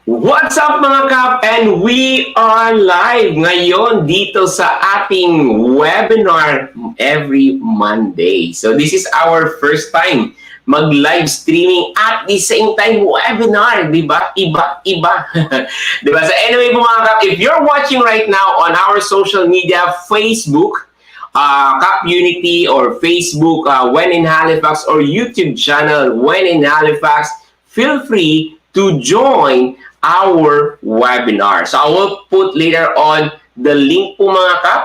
What's up mga Kap? And we are live ngayon dito sa ating webinar every Monday. So this is our first time mag-live streaming at the same time webinar, di ba? Iba-iba. Di ba? So anyway po mga Kap, if you're watching right now on our social media, Facebook, KAPmunity or Facebook When in Halifax or YouTube channel When in Halifax, feel free to join our webinar. So I will put later on the link po mga Kap,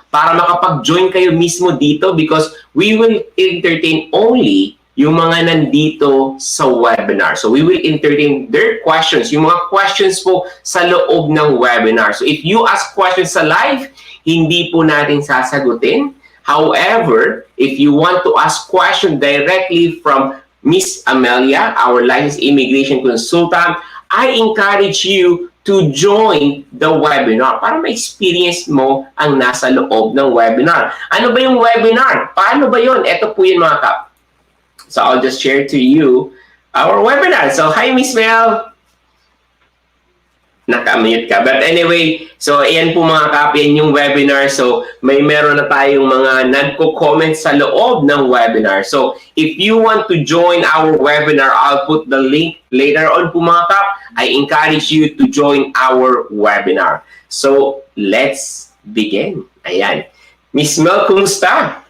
para makapag-join kayo mismo dito because we will entertain only yung mga nandito sa webinar. So we will entertain their questions, yung mga questions po sa loob ng webinar. So if you ask questions sa live, hindi po natin sasagutin. However, if you want to ask questions directly from Miss Amelia, our licensed immigration consultant, I encourage you to join the webinar para ma-experience mo ang nasa loob ng webinar. Ano ba yung webinar? Paano ba yun? Ito po yun mga Kap. So I'll just share to you our webinar. So hi Miss Mel. Naka-mute ka. But anyway, so ayan po mga Kap, yan yung webinar. So meron na tayong mga nagko-comment sa loob ng webinar. So if you want to join our webinar, I'll put the link later on po mga Kap. I encourage you to join our webinar. So let's begin. Ayan. Miss Mel, kumusta?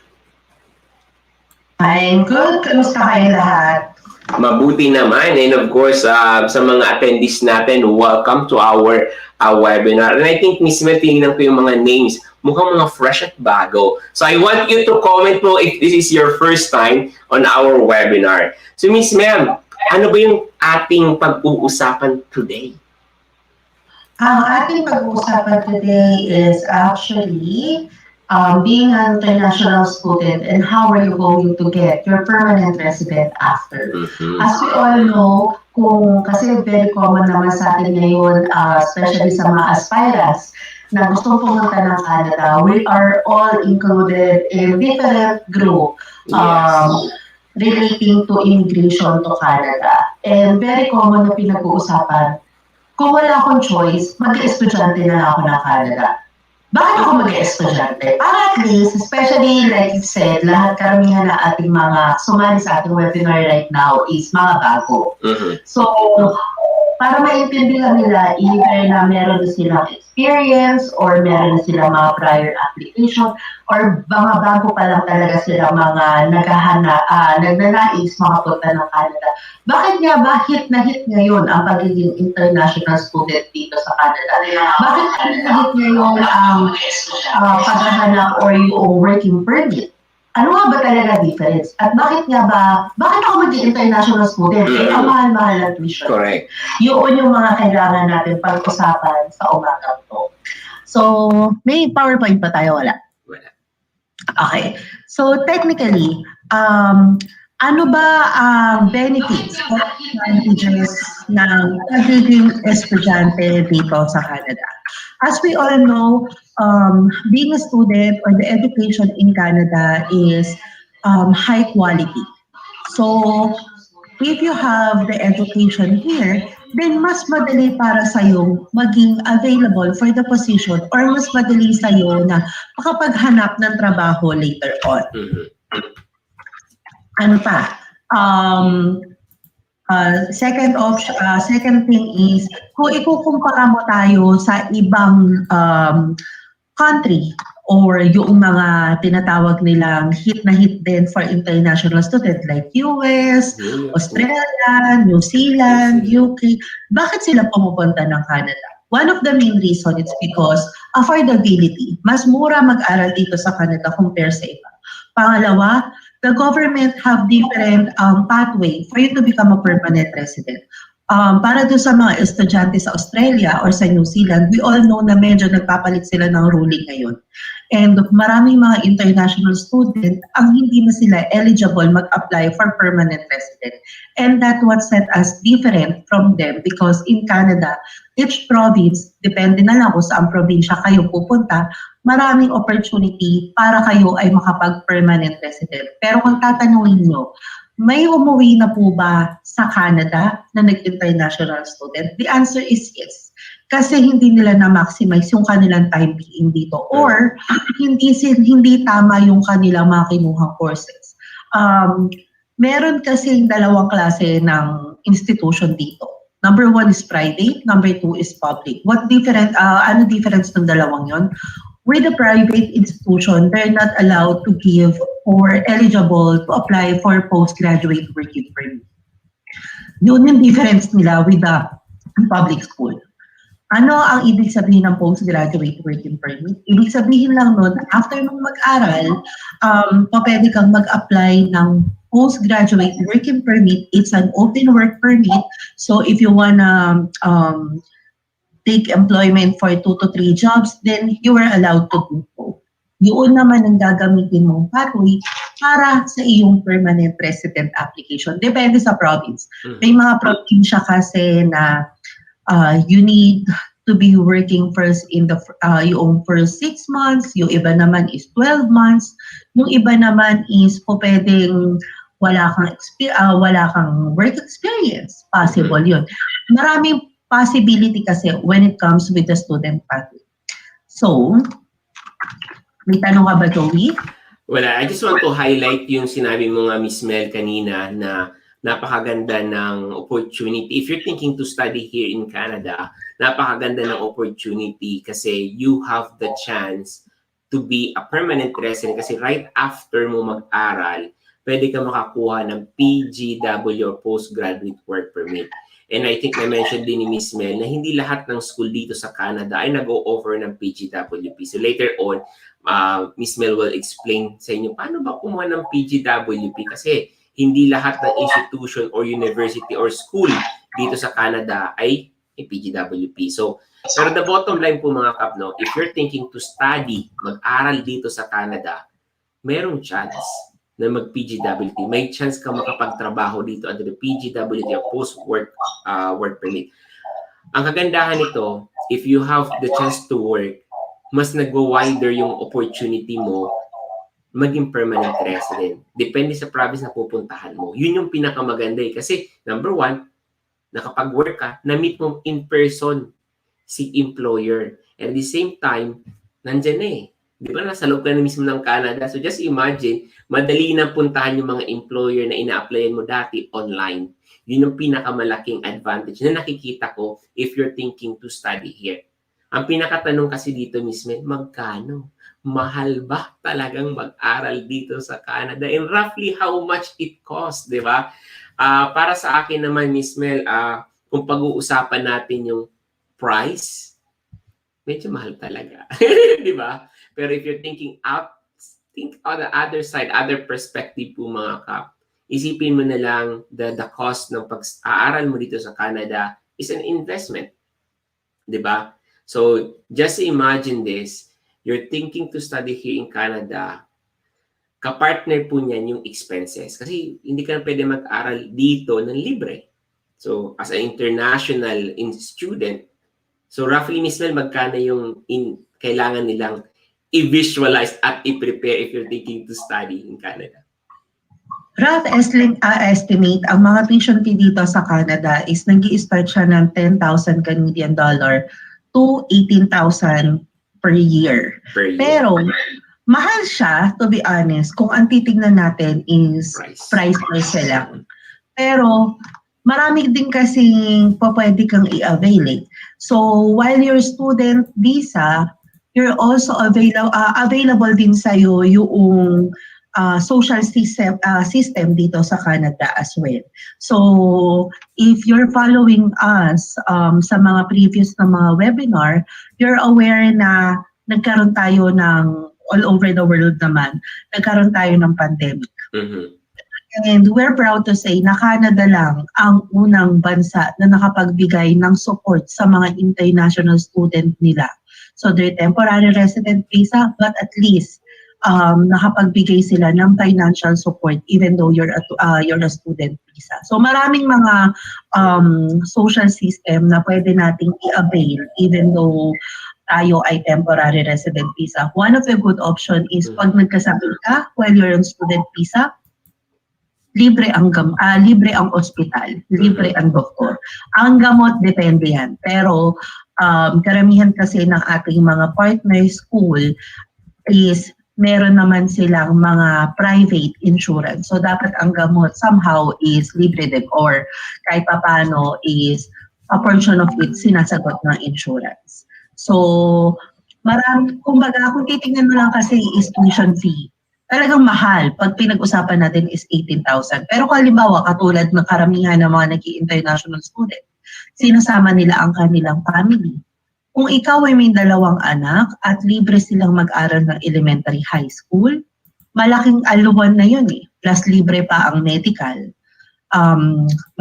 I'm good. Kamusta kayo lahat? Mabuti naman. And of course, sa mga attendees natin, welcome to our webinar. And I think, Miss Mel, tinignan ko yung mga names. Mukhang mga fresh at bago. So I want you to comment po if this is your first time on our webinar. So Miss Mel, ano ba yung ating pag-uusapan today? Ang ating pag-uusapan today is actually being an international student and how are you going to get your permanent resident after. As we all know, kasi very common naman sa atin ngayon, especially sa mga aspirants na gustong pumunta ng Canada, we are all included in different group relating to immigration to Canada. And very common na pinag-uusapan, kung wala akong choice, mag-estudyante na ako ng Canada. Bakit ako mag-estudyante? Para at least, especially like you said, karamihan na ating mga sumali sa ating webinar right now is mga bago. So, para maintindihan nila, either na meron na silang experience or meron na silang mga prior application or mga bago pa lang talaga sila mga nagnanais makapunta ng Canada. Bakit nga ba hit na hit ngayon ang pagiging international student dito sa Canada? Bakit hit na hit ngayon ang paghahanap or yung working permit? Ano nga ba talaga difference? At bakit ako maging international student? Ang mahal-mahal na tuition. Correct. Yun yung mga kailangan natin pag-usapan sa umagang to. So, may PowerPoint pa tayo? Wala? Wala. Okay. So, technically, ano ba ang benefits or advantages ng pagiging estudyante dito sa Canada? As we all know, being a student or the education in Canada is high quality. So, if you have the education here, then mas madali para sa'yo maging available for the position or mas madali sa'yo na makapaghanap ng trabaho later on. Ano pa? Second thing is, kung ikukumpara mo tayo sa ibang country or yung mga tinatawag nilang hit na hit din for international students like US, Australia, New Zealand, UK, bakit sila pumupunta ng Canada? One of the main reasons is because affordability. Mas mura mag-aral dito sa Canada compare sa iba. Pangalawa, the government have different pathway for you to become a permanent resident. Para doon sa mga estudyante sa Australia or sa New Zealand, we all know na medyo nagpapalit sila ng ruling ngayon. And maraming mga international student ang hindi na sila eligible mag-apply for permanent resident. And that's what set us different from them because in Canada, each province, depende na lang kung saan probinsya kayo pupunta, maraming opportunity para kayo ay makapag-permanent resident. Pero kung tatanungin nyo, may umuwi na po ba sa Canada na nag-international student? The answer is yes. Kasi hindi nila na-maximize yung kanilang time being dito or hindi tama yung kanilang mga kinuhang courses. Meron kasing dalawang klase ng institution dito. Number 1 is private, number 2 is public. Ano difference ng dalawang yon? With a private institution, they're not allowed to give or eligible to apply for postgraduate working permit. Yun yung difference nila with the public school. Ano ang ibig sabihin ng postgraduate working permit? Ibig sabihin lang nun, after mong mag-aral, pwede kang mag-apply ng postgraduate working permit. It's an open work permit. So if you wanna take employment for 2 to 3 jobs, then you are allowed to do so. Yun naman ang gagamitin mong pathway para sa iyong permanent resident application. Depende sa province. May mga probinsya kasi na you need to be working first in the yung first 6 months, yung iba naman is 12 months, yung iba naman is pwedeng wala kang work experience. Possible yun. Maraming possibility kasi when it comes with the student pathway. So, may tanong ka ba, Joey? Wala, I just want to highlight yung sinabi mo nga, Miss Mel, kanina na napakaganda ng opportunity. If you're thinking to study here in Canada, napakaganda ng opportunity kasi you have the chance to be a permanent resident kasi right after mo mag-aral, pwede ka makakuha ng PGW or Postgraduate Work Permit. And I think na-mention din ni Miss Mel na hindi lahat ng school dito sa Canada ay nag-o-offer ng PGWP. So later on, Miss Mel will explain sa inyo paano ba kumuha ng PGWP kasi hindi lahat ng institution or university or school dito sa Canada ay PGWP. So, pero the bottom line po mga kap, no, if you're thinking to study, mag-aral dito sa Canada, merong chance na mag-PGWT. May chance ka makapagtrabaho dito under the PGWT o post-work work permit. Ang kagandahan nito, if you have the chance to work, mas nag-wider yung opportunity mo maging permanent resident. Depende sa province na pupuntahan mo. Yun yung pinakamaganda eh. Kasi number 1, nakapag-work ka, na-meet mo in person si employer. And at the same time, nandyan eh. Di ba nasa loob ka na mismo ng Canada? So just imagine, madali na puntahan yung mga employer na ina-applyan mo dati online. Yun yung pinakamalaking advantage na nakikita ko if you're thinking to study here. Ang pinakatanong kasi dito, Miss Mel, magkano? Mahal ba talagang mag-aral dito sa Canada? And roughly how much it costs, di ba? Para sa akin naman, Miss Mel, kung pag-uusapan natin yung price, medyo mahal talaga. Di ba? Pero if you're think on the other side, other perspective po mga kap, isipin mo na lang the cost ng pag-aaral mo dito sa Canada is an investment. Di ba? So, just imagine this. You're thinking to study here in Canada, kapartner po niyan yung expenses. Kasi hindi ka na pwede mag-aral dito ng libre. So, as an international student, so roughly, Miss Mel, magkano yung kailangan nilang i-visualize at i-prepare if you're thinking to study in Canada? Rough estimate, ang mga tuition fee dito sa Canada is nag-i-start siya ng 10,000 Canadian dollar to 18,000 per year. Pero, mahal siya, to be honest, kung ang titignan natin is price per se lang. Pero, marami din kasing pwede kang i-avail eh. So, while your student visa, you're also available din sa'yo yung social system dito sa Canada as well. So, if you're following us sa mga previous na mga webinar, you're aware na nagkaroon tayo ng, all over the world naman, nagkaroon tayo ng pandemic. Mm-hmm. And we're proud to say na Canada lang ang unang bansa na nakapagbigay ng support sa mga international student nila. So they're temporary resident visa, but at least nakapagbigay sila ng financial support even though you're a student visa. So maraming mga social system na pwede nating i-avail even though tayo ay temporary resident visa. One of the good option is pag nagkasabit ka while you're on student visa, libre ang ospital, libre ang doktor. Ang gamot depende yan. Pero karamihan kasi ng ating mga partner school is meron naman silang mga private insurance. So dapat ang gamot somehow is libre din or kahit papano is a portion of it sinasagot ng insurance. So kumbaga kung titingnan mo lang kasi is tuition fee, talagang mahal pag pinag-usapan natin is 18,000. Pero kung halimbawa katulad ng karamihan ng mga nag-i-international student, sinasama nila ang kanilang family. Kung ikaw ay may 2 anak at libre silang mag-aral ng elementary high school, malaking aluwan na yun eh. Plus libre pa ang medical.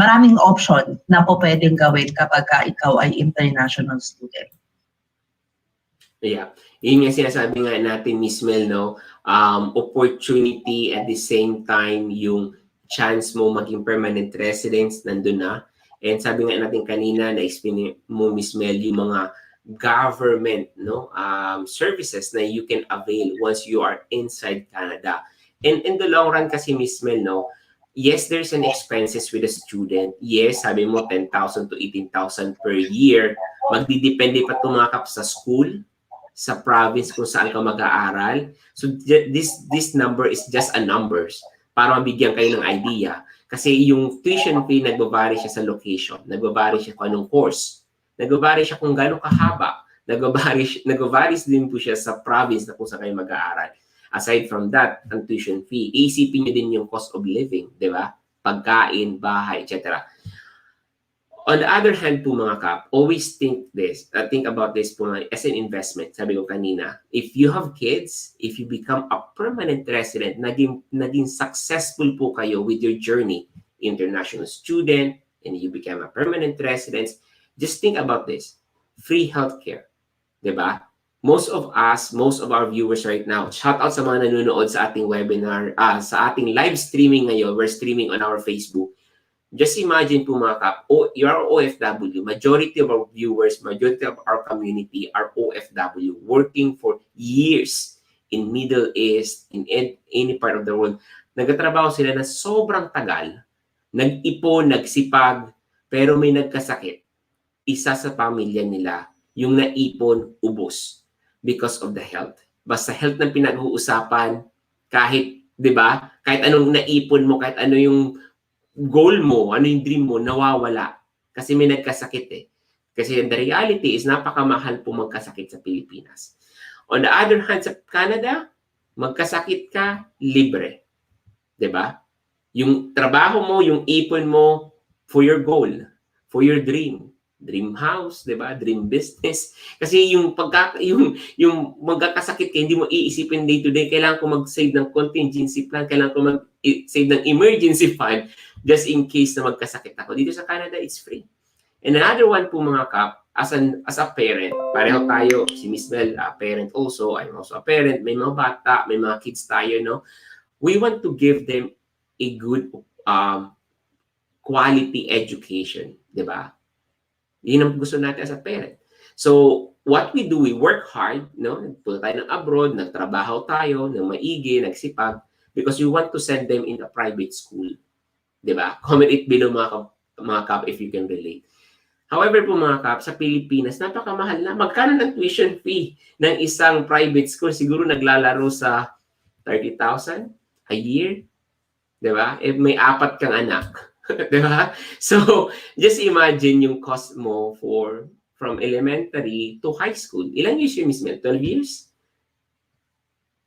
Maraming option na po pwedeng gawin kapag ikaw ay international student. Yeah. Yun yung sinasabi nga natin, Miss Mel, no? Opportunity at the same time, yung chance mo maging permanent residence, nandun na. And sabi nga natin kanina, na-explain mo, Miss Mel, yung mga government, no, services na you can avail once you are inside Canada. And in the long run kasi, Miss Mel, no, yes, there's an expenses with a student. Yes, sabi mo 10,000 to 18,000 per year. Magdidepende pa tumakap sa school, sa province kung saan ka mag-aaral. So this number is just a numbers para mabigyan kayo ng idea. Kasi yung tuition fee, nagbabari siya sa location, nagbabari siya kung anong course, nagbabari siya kung gano'ng kahaba, nagbabari din po siya sa province na kung saan kayo mag-aaral. Aside from that, ang tuition fee, isipin nyo din yung cost of living, di ba? Pagkain, bahay, etc. On the other hand po mga kap, always think about this po as an investment. Sabi ko kanina, if you have kids, if you become a permanent resident, naging successful po kayo with your journey, international student, and you become a permanent resident, just think about this, free healthcare, diba? Most of our viewers right now, shout out sa mga nanonood sa ating webinar, sa ating live streaming ngayon, we're streaming on our Facebook. Just imagine po mga kap, you are OFW, majority of our viewers, majority of our community are OFW, working for years in Middle East, in any part of the world. Nagtatrabaho sila na sobrang tagal, nag-ipon, nagsipag, pero may nagkasakit. Isa sa pamilya nila, yung naipon, ubos because of the health. Basta health ng pinag-uusapan, kahit, di ba, kahit anong naipon mo, kahit ano yung goal mo, ano yung dream mo, nawawala. Kasi may nagkasakit eh. Kasi the reality is napakamahal po magkasakit sa Pilipinas. On the other hand, sa Canada, magkasakit ka, libre. Diba? Yung trabaho mo, yung ipon mo for your goal, for your dream. Dream house, diba? Dream business. Kasi yung magkakasakit ka, hindi mo iisipin day to day, kailangan ko mag-save ng contingency plan, kailangan ko mag-save ng emergency fund, just in case na magkasakit ako. Dito sa Canada, it's free. And another one po mga kap, as a parent, pareho tayo, si Miss Mel, parent also, I'm also a parent, may mga bata, may mga kids tayo, no? We want to give them a good quality education, di ba? Yun ang gusto natin as a parent. So, what we do, we work hard, no? Punta tayo ng abroad, nagtrabaho tayo, ng maigi, nagsipag, because we want to send them in a private school. Diba? Comment it below mga kap if you can relate. However po mga kap, sa Pilipinas, napakamahal na. Magkano ng tuition fee ng isang private school? Siguro naglalaro sa 30,000 a year. Diba? If may 4 kang anak. Diba? So, just imagine yung cost mo from elementary to high school. Ilang years yun, Miss Mel? 12 years?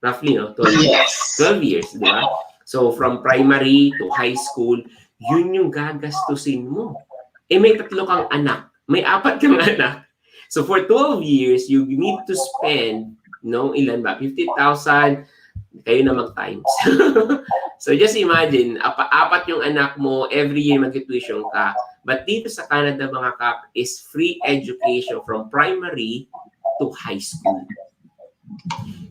Roughly, no? 12 years. 12 years, diba? So, from primary to high school, yun yung gagastusin mo. Eh, may 3 kang anak. May 4 kang anak. So, for 12 years, you need to spend, no, ilan ba? 50,000, kayo na mag-times. So, just imagine, 4 yung anak mo, every year mag-tuition ka. But dito sa Canada, mga kap, is free education from primary to high school.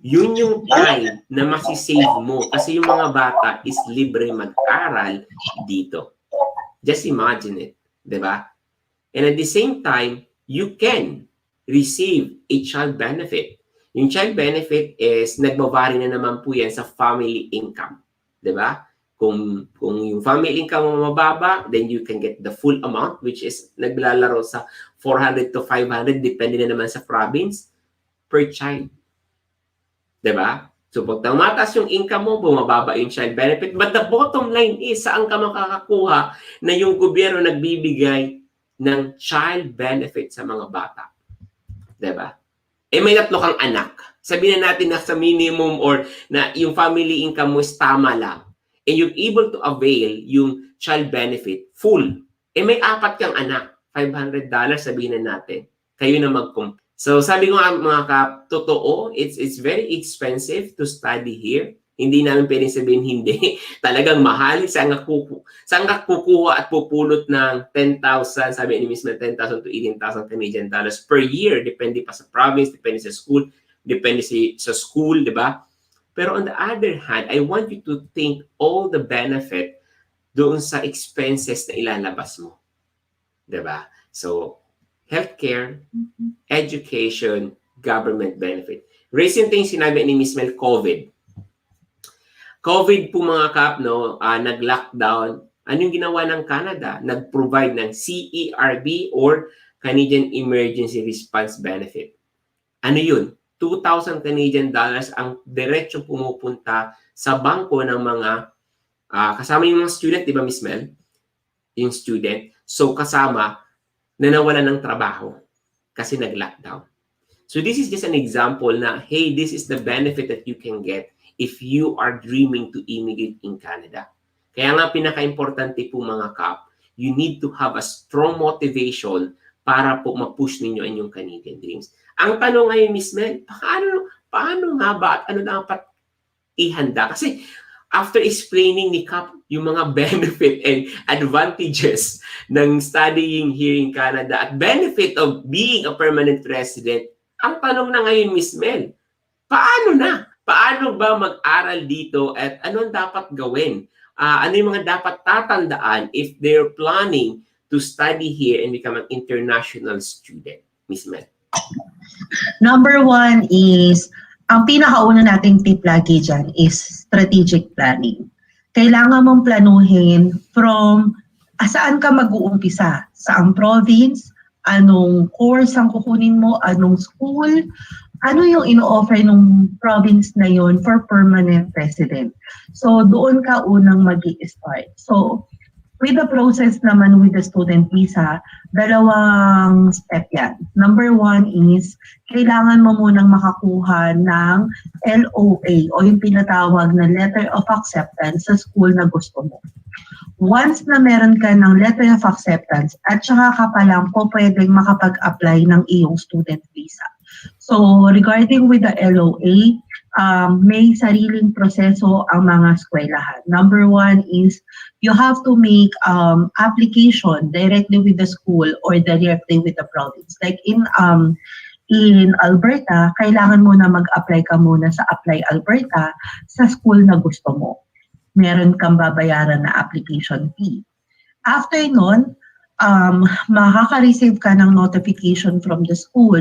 Yun yung time na masisave mo kasi yung mga bata is libre mag-aral dito. Just imagine it, di ba? And at the same time, you can receive a child benefit. Yung child benefit is nagbabari na naman po yan sa family income, di ba? Kung yung family income mo mababa, then you can get the full amount, which is naglalaro sa 400 to 500, depende na naman sa province, per child. Diba? So, pag tumataas yung income mo, bumababa yung child benefit. But the bottom line is, saan ka makakakuha na yung gobyerno nagbibigay ng child benefit sa mga bata? Diba? May 3 kang anak. Sabihin na natin na sa minimum or na yung family income mo is tama lang. And you're able to avail yung child benefit full. May 4 kang anak. $500, sabihin na natin. Kayo na mag-compute. So sabi ko nga mga kap, totoo, it's very expensive to study here. Hindi namin pwedeng sabihin hindi. Talagang mahal. Saan ka kukuha at pupulot ng 10,000, sabi ni Miss Mel, 10,000 to 18,000 Canadian dollars per year. Depende pa sa province, depende sa school, depende sa school, di ba? Pero on the other hand, I want you to think all the benefit doon sa expenses na ilalabas mo. Di ba? So, healthcare, education, government benefit. Recent thing sinabi ni Miss Mel, COVID. COVID po mga kap, no, nag-lockdown. Ano yung ginawa ng Canada? Nag-provide ng CERB or Canadian Emergency Response Benefit. Ano yun? 2,000 Canadian dollars ang diretso pumupunta sa bangko ng mga kasama yung mga student, di ba Miss Mel? Yung student. So kasama na nawalan ng trabaho kasi nag-lockdown. So this is just an example na, hey, this is the benefit that you can get if you are dreaming to immigrate in Canada. Kaya nga pinaka-importante po mga kap, you need to have a strong motivation para po ma-push ninyo ang inyong Canadian dreams. Ang tanong ngayon, Miss Mel, paano nga ba at ano dapat ihanda? Kasi after explaining ni Kap yung mga benefit and advantages ng studying here in Canada at benefit of being a permanent resident, ang tanong na ngayon, Miss Mel, paano na? Paano ba mag-aral dito at anong dapat gawin? Ano yung mga dapat tatandaan if they're planning to study here and become an international student, Miss Mel? Number 1 is, ang pinakauna nating tip lagi dyan is strategic planning. Kailangan mong planuhin from saan ka mag-uumpisa, saang province, anong course ang kukunin mo, anong school, ano yung ino-offer ng province na yon for permanent resident. So, doon ka unang mag-i-start. So, with the process naman with the student visa, 2 step yan. Number 1 is, kailangan mo munang makakuha ng LOA o yung pinatawag na Letter of Acceptance sa school na gusto mo. Once na meron ka ng Letter of Acceptance, at saka ka pa lang po pwedeng makapag-apply ng iyong student visa. So, regarding with the LOA, may sariling proseso ang mga eskwelahan. Number 1 is, you have to make application directly with the school or directly with the province. Like in Alberta, kailangan mo na mag-apply ka muna sa Apply Alberta sa school na gusto mo. Meron kang babayaran na application fee. After nun, makaka-receive ka ng notification from the school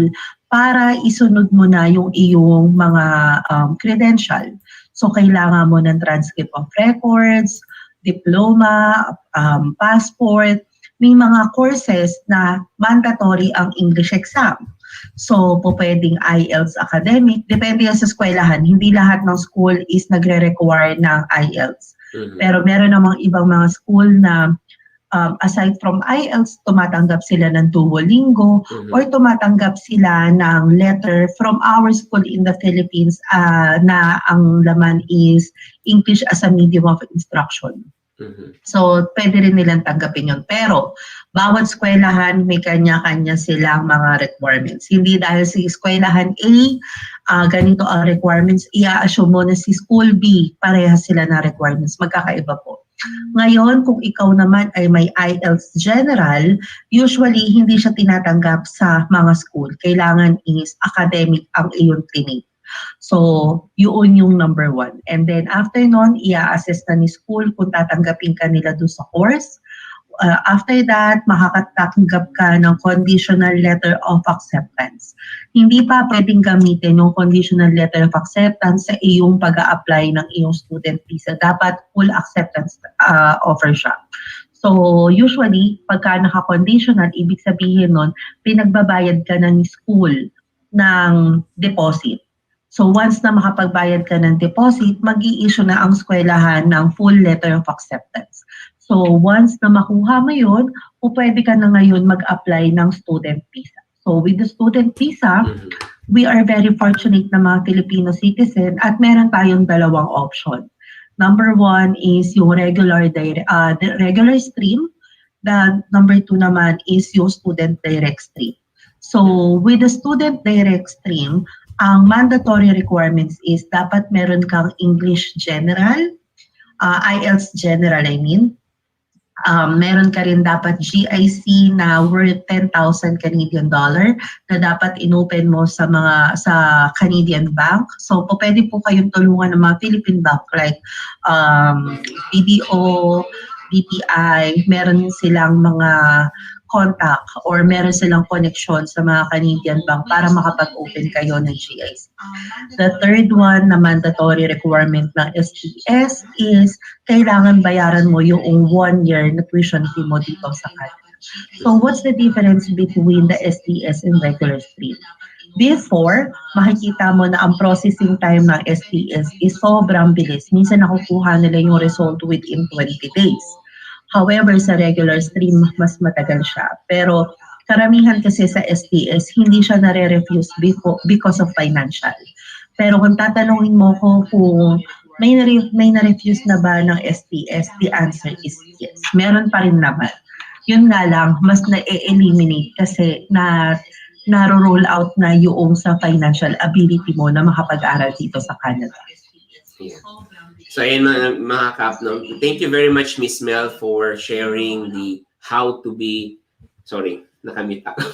para isunod mo na yung iyong mga credential. So, kailangan mo ng transcript of records, diploma, passport. May mga courses na mandatory ang English exam. So, pwedeng IELTS academic. Depende yan sa eskwelahan. Hindi lahat ng school is nagre-require ng IELTS. Pero meron namang ibang mga school na aside from IELTS, tumatanggap sila ng Duolingo or tumatanggap sila ng letter from our school in the Philippines na ang laman is English as a medium of instruction. So, pwede rin nilang tanggapin yun. Pero, bawat eskwelahan may kanya-kanya silang mga requirements. Hindi dahil si eskwelahan A, ganito ang requirements, i-assume mo na si school B, parehas sila na requirements. Magkakaiba po. Ngayon, kung ikaw naman ay may IELTS General, usually hindi siya tinatanggap sa mga school. Kailangan is academic ang iyong tinig. So, yun yung number 1. And then after nun, i-assess na ni school kung tatanggapin ka nila doon sa course. after that, makakatanggap ka ng conditional letter of acceptance. Hindi pa pwedeng gamitin yung conditional letter of acceptance sa iyong pag-a-apply ng iyong student visa. Dapat full acceptance offer siya. So, usually, pagka naka-conditional, ibig sabihin nun, pinagbabayad ka ng school ng deposit. So, once na makapagbayad ka ng deposit, mag-i-issue na ang eskwelahan ng full letter of acceptance. So, once na makuha mo yun, pwede ka na ngayon mag-apply ng student visa. So, with the student visa, we are very fortunate na mga Filipino citizen at meron tayong dalawang option. Number one is yung regular stream. The number two naman is yung student direct stream. So, with the student direct stream, ang mandatory requirements is dapat meron kang English General, IELTS General I mean. Meron ka rin dapat GIC na worth 10,000 Canadian dollar na dapat inopen mo sa Canadian bank. So, pwede po kayong tulungan ng mga Philippine bank like BDO, BPI, meron silang mga contact or meron silang connection sa mga Canadian bank para makapag-open kayo ng GIC. The third one na mandatory requirement ng STS is kailangan bayaran mo yung 1 year na tuition fee mo dito sa Canada. So what's the difference between the STS and regular stream? Before, makikita mo na ang processing time ng STS is sobrang bilis. Minsan nakukuha nila yung result within 20 days. However, sa regular stream, mas matagal siya. Pero karamihan kasi sa STS, hindi siya nare-refuse because of financial. Pero kung tatanungin mo ko kung may na-refuse na ba ng STS, the answer is yes. Meron pa rin naman. Yun nga lang, mas na-eliminate kasi naro-roll out na yung sa financial ability mo na makapag-aral dito sa Canada. Yeah. So ayan mga Kap, no? Thank you very much Miss Mel for sharing the how to be, sorry, nakamute ako.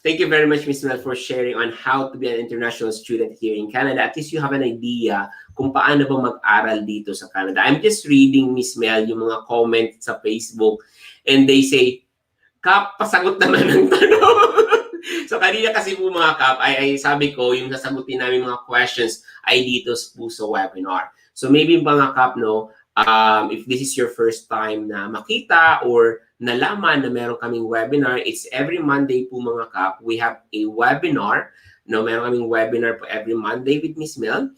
Thank you very much Miss Mel for sharing on how to be an international student here in Canada. At least you have an idea kung paano ba mag-aral dito sa Canada. I'm just reading Miss Mel yung mga comments sa Facebook and they say, Kap, pasagot naman ng tanong. So kanina kasi po mga Kap, ay sabi ko, yung nasagutin namin mga questions ay dito po sa webinar. So maybe mga Kap, no, if this is your first time na makita or nalaman na meron kaming webinar, it's every Monday po mga Kap. We have a webinar. No, meron kaming webinar po every Monday with Miss Mel.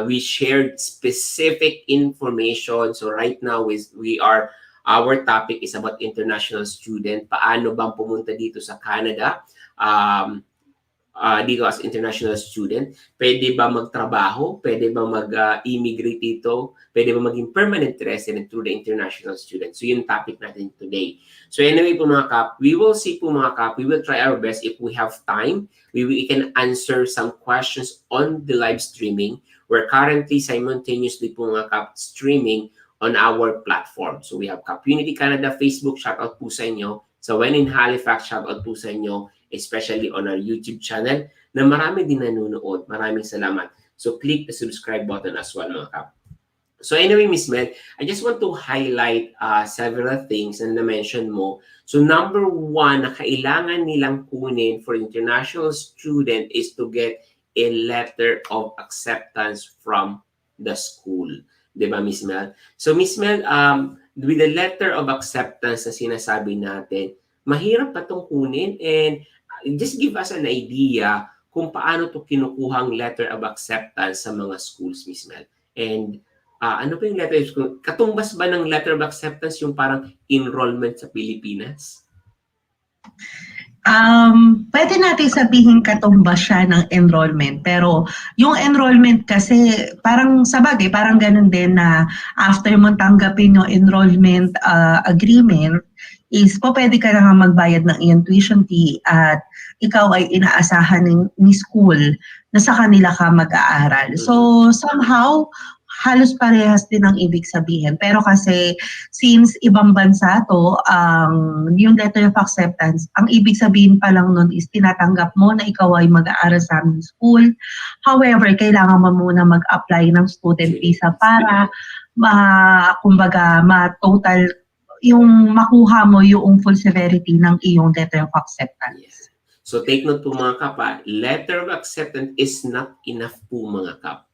We shared specific information. So right now our topic is about international student. Paano bang pumunta dito sa Canada? Dito as international student. Pwede ba magtrabaho? Pwede ba mag-immigrate dito? Pwede ba maging permanent resident through the international student? So yun topic natin today. So anyway po mga Kap, we will see po mga Kap, we will try our best if we have time. We can answer some questions on the live streaming. We're currently simultaneously po mga Kap streaming on our platform. So we have KAPmunity Canada Facebook, shout out po sa inyo. So when in Halifax, shout out po sa inyo, especially on our YouTube channel na marami din nanonood. Maraming salamat. So click the subscribe button as well mga Kap. So anyway, Miss Mel, I just want to highlight several things na na-mention mo. So number one na kailangan nilang kunin for international student is to get a letter of acceptance from the school. Diba, Miss Mel? So, Miss Mel, with the letter of acceptance na sinasabi natin, mahirap pa itong kunin and just give us an idea kung paano ito kinukuhang letter of acceptance sa mga schools, Miss Mel. And ano pa yung letter of acceptance? Katumbas ba ng letter of acceptance yung parang enrollment sa Pilipinas? Pwede natin sabihin katumbas siya ng enrollment. Pero yung enrollment kasi parang sabagay, parang ganun din na after mo tanggapin yung enrollment agreement is pwede ka na nga magbayad ng iyong tuition fee at ikaw ay inaasahan ni school na sa kanila ka mag-aaral. So somehow, halos parehas din ang ibig sabihin. Pero kasi since ibang bansa to, yung letter of acceptance, ang ibig sabihin pa lang nun is tinatanggap mo na ikaw ay mag-aaral sa aming school. However, kailangan mo muna mag-apply ng student visa para kumbaga, ma-total, yung makuha mo yung full severity ng iyong letter of acceptance. Yes. So take note po mga kap, letter of acceptance is not enough po mga kap.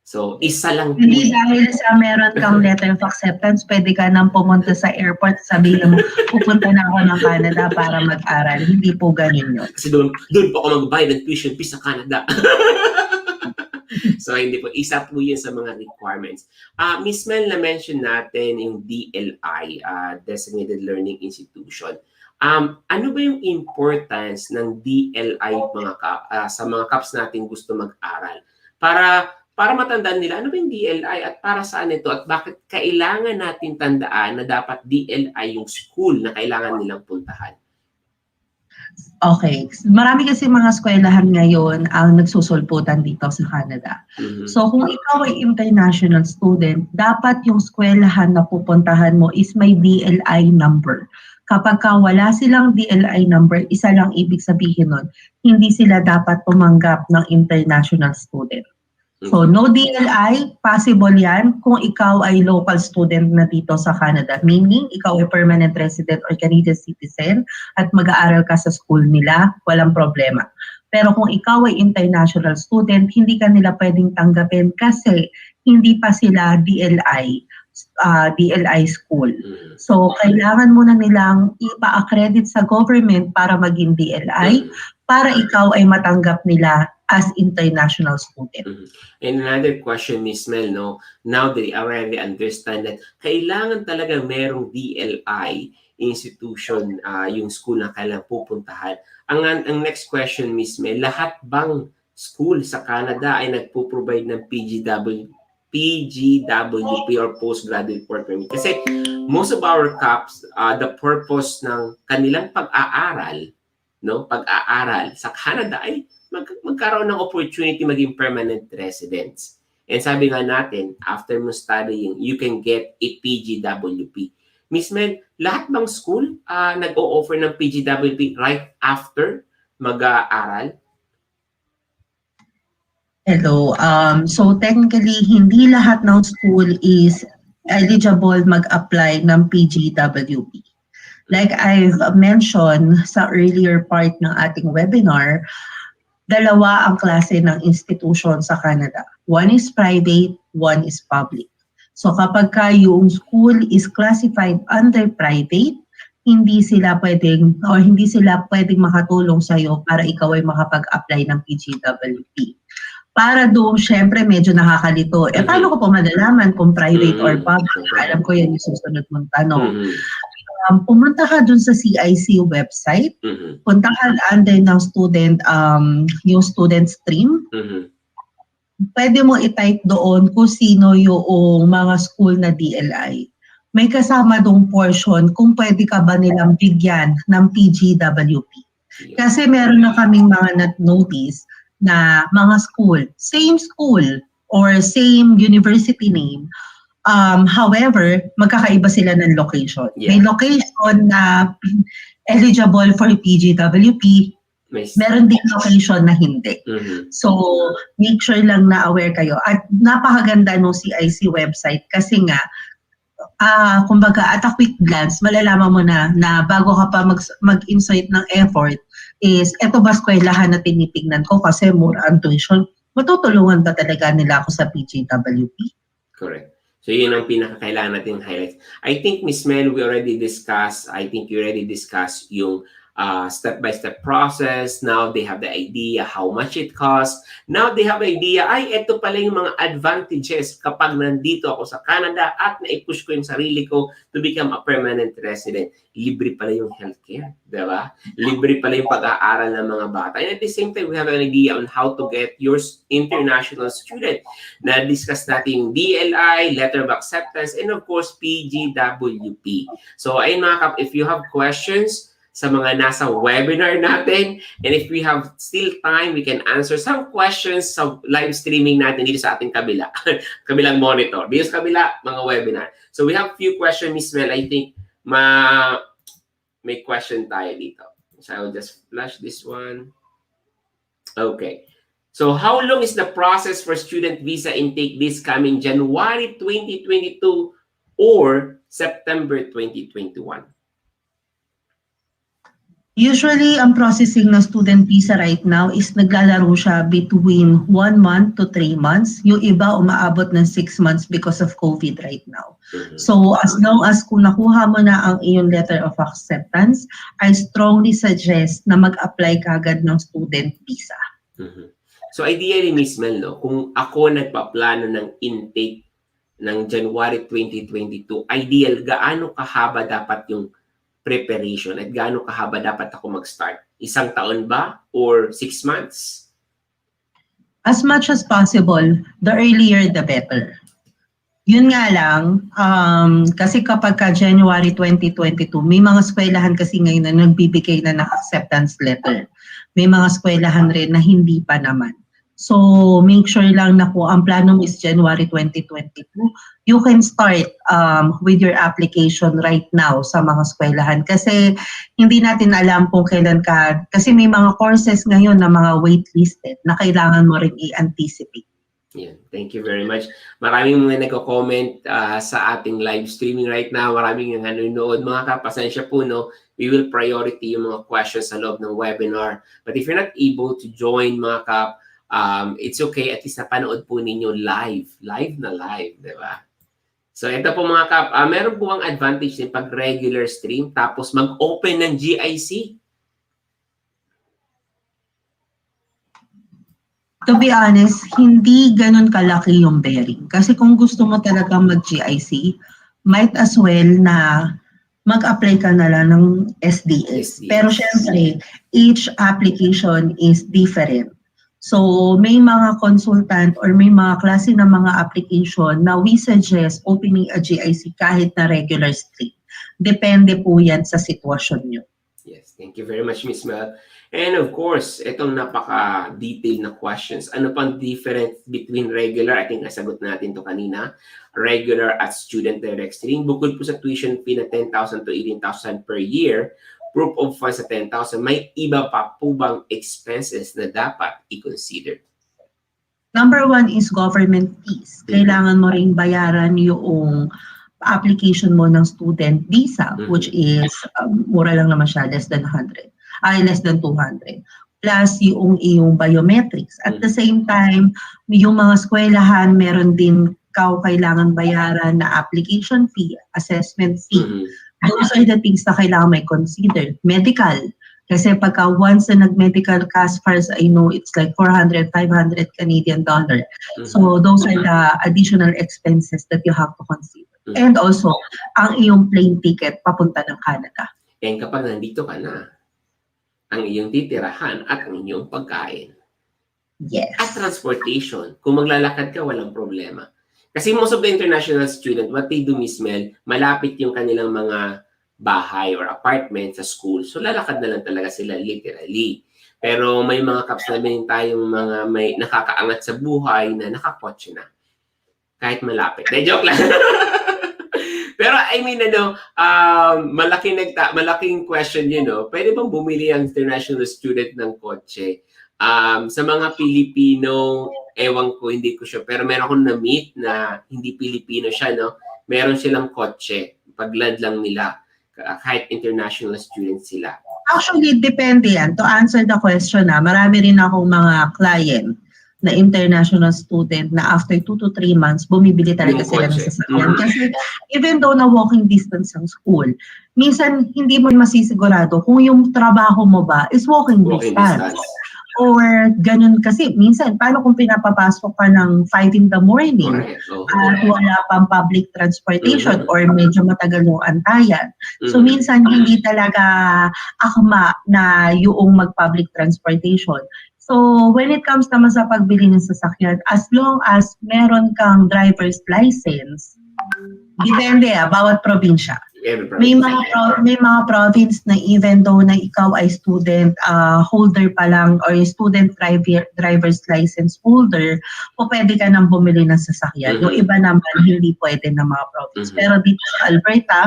So isa lang po. Hindi dahil sa meron kang letter of acceptance, pwede ka nang pumunta sa airport, sabihin mo, pupunta na ako ng Canada para mag-aral. Hindi po ganun yun. Kasi doon po ako magbayad ng tuition fee sa Canada. So hindi po, isa po yun sa mga requirements. Miss Mel, na-mention natin yung DLI, Designated Learning Institution. Ano ba yung importance ng DLI sa mga caps natin gusto mag-aral? Para matandaan nila, ano ba yung DLI at para saan ito at bakit kailangan natin tandaan na dapat DLI yung school na kailangan nilang puntahan? Okay. Marami kasi mga eskwelahan ngayon ang nagsusulputan dito sa Canada. So kung ikaw ay international student, dapat yung eskwelahan na pupuntahan mo is may DLI number. Kapag wala silang DLI number, isa lang ibig sabihin nun, hindi sila dapat tumanggap ng international student. So, no DLI, possible yan kung ikaw ay local student na dito sa Canada. Meaning, ikaw ay permanent resident or Canadian citizen at mag-aaral ka sa school nila, walang problema. Pero kung ikaw ay international student, hindi ka nila pwedeng tanggapin kasi hindi pa sila DLI school. So, kailangan muna nilang ipa-accredit sa government para maging DLI para ikaw ay matanggap nila as international student. And another question, Miss Mel, no? Now they already understand that kailangan talaga merong DLI institution, yung school na kailangan pupuntahan. Ang next question, Miss Mel, lahat bang school sa Canada ay nagpo-provide ng PGWP or Postgraduate Work Permit? Kasi most of our CAPs, the purpose ng kanilang pag-aaral, no, pag-aaral sa Canada ay magkaroon ng opportunity maging permanent residents. And sabi nga natin, after mo studying, you can get a PGWP. Miss Mel, lahat bang school nag-o-offer ng PGWP right after mag-aaral? Hello. So technically, hindi lahat ng school is eligible mag-apply ng PGWP. Like I've mentioned sa earlier part ng ating webinar, dalawa ang klase ng institution sa Canada. One is private, one is public. So kapag yung school is classified under private, hindi sila pwedeng makatulong sa iyo para ikaw ay makapag-apply ng PGWP. Para doon, syempre, medyo nakakalito. Paano ko po malalaman kung private or public? Alam ko yan yung susunod mong tanong. Pumunta ka dun sa CIC website, punta ka under ng student, yung student stream. Pwede mo i-type doon kung sino yung mga school na DLI. May kasama dong portion kung pwede ka ba nilang bigyan ng PGWP. Kasi meron na kaming mga notice na mga school or same university name. However, magkakaiba sila ng location. Yeah. May location na eligible for PGWP, meron din location na hindi. So, make sure lang na aware kayo. At napakaganda ng CIC website kasi nga, kumbaga at a quick glance, malalaman mo na bago ka pa mag-insert ng effort is, eto ba eskwelahan na tinitignan ko kasi mura ang tuition, matutulungan ba talaga nila ako sa PGWP? Correct. So, yun ang pinakakailangan natin highlight. I think, Miss Mel, you already discussed yung step-by-step process. Now, they have the idea how much it costs. Now, they have the idea, ito pala yung mga advantages kapag nandito ako sa Canada at na-push ko yung sarili ko to become a permanent resident. Libre pala yung healthcare, di ba? Libre pala yung pag-aaral ng mga bata. And at the same time, we have an idea on how to get your international student. Na-discuss natin yung DLI, letter of acceptance, and of course, PGWP. So, ayun mga kap, if you have questions sa mga nasa webinar natin, and if we have still time, we can answer some questions sa live streaming natin dito sa ating kabilang monitor. Dito sa kabila, mga webinar. So, we have few questions, Miss Mel. I think may question tayo dito. So, I will just flash this one. Okay. So how long is the process for student visa intake this coming January 2022 or September 2021? Usually, ang processing ng student visa right now is naglalaro siya between 1 month to 3 months. Yung iba umaabot ng 6 months because of COVID right now. So as long as kung nakuha mo na ang iyong letter of acceptance, I strongly suggest na mag-apply kagad ng student visa. So ideally, Miss Mel, no, kung ako nagpaplano ng intake ng January 2022, ideal, gaano kahaba dapat yung preparation at gaano kahaba dapat ako mag-start? Isang taon ba or 6 months? As much as possible, the earlier the better. Yun nga lang, kasi kapag ka January 2022, may mga eskwelahan kasi ngayon na nagbibigay na ng acceptance letter. May mga eskwelahan rin na hindi pa naman. So, make sure lang na kung ang plano mo is January 2022, you can start with your application right now sa mga eskwelahan. Kasi hindi natin alam kung kailan ka, kasi may mga courses ngayon na mga waitlisted na kailangan mo rin i-anticipate. Yeah, thank you very much. Maraming mga nagko-comment sa ating live streaming right now. Maraming yung nanonood. Mga Kap, pasensya po, no? We will priority yung mga questions sa loob ng webinar. But if you're not able to join, mga Kap, it's okay, at least napanood po ninyo live na live, di ba? So ito po mga Kap, meron po ang advantage din pag regular stream tapos mag-open ng GIC. To be honest, hindi ganun kalaki yung bearing. Kasi kung gusto mo talaga mag-GIC, might as well na mag-apply ka na lang ng SDS. Pero syempre, each application is different. So, may mga consultant or may mga klase ng mga application na we suggest opening a GIC kahit na regular stream. Depende po yan sa sitwasyon nyo. Yes, thank you very much, Ms. Mel. And of course, itong napaka-detailed na questions. Ano pang difference between regular? I think nasagot natin to kanina. Regular at student direct stream. Bukod po sa tuition fee na 10,000 to 18,000 per year, proof of funds sa 10,000, may iba pa po bang expenses na dapat i-consider? Number one is government fees. Kailangan mo ring bayaran yung application mo ng student visa, which is, mura lang naman siya, less than 200. Plus yung iyong biometrics. At the same time, yung mga eskwelahan, meron din kailangan bayaran na application fee, assessment fee. Those are the things na kailangan may consider. Medical. Kasi pagka once na nag-medical ka, as far as I know, it's like 400, 500 Canadian dollar. So those are the additional expenses that you have to consider. And also, ang iyong plane ticket papunta ng Canada. And kapag nandito ka na, ang iyong titirahan at ang iyong pagkain. Yes. At transportation. Kung maglalakad ka, walang problema. Kasi most of the international student, what they do, Miss Mel, malapit yung kanilang mga bahay or apartment sa school. So lalakad na lang talaga sila literally. Pero may mga Kaps na din tayong mga may nakakaangat sa buhay na nakakotse na. Kahit malapit. De, joke lang. Pero I mean, malaking question yun, no? Pwede bang bumili ang international student ng kotse? Sa mga Pilipino, ewan ko, hindi ko sure. Pero meron akong na-meet na hindi Pilipino siya, no? Meron silang kotse. Paglad lang nila. Kahit international students sila. Actually, depende yan. To answer the question, marami rin akong mga client na international student na after 2 to 3 months, bumibili talaga sila ng sasakyan. Kasi even though na walking distance ang school, minsan hindi mo masisigurado kung yung trabaho mo ba is walking distance. Or ganun kasi, minsan, paano kung pinapapasok ka ng 5 in the morning at wala pang public transportation or medyo matagal yung antayan. So minsan, hindi talaga akma na yung mag-public transportation. So when it comes naman sa pagbili ng sasakyan, as long as meron kang driver's license, depende bawat probinsya. May mga province na even though na ikaw ay student holder pa lang or student driver's license holder, o pwede ka nang bumili ng sasakyan. Yung iba naman hindi pwede na mga province. Pero dito sa Alberta,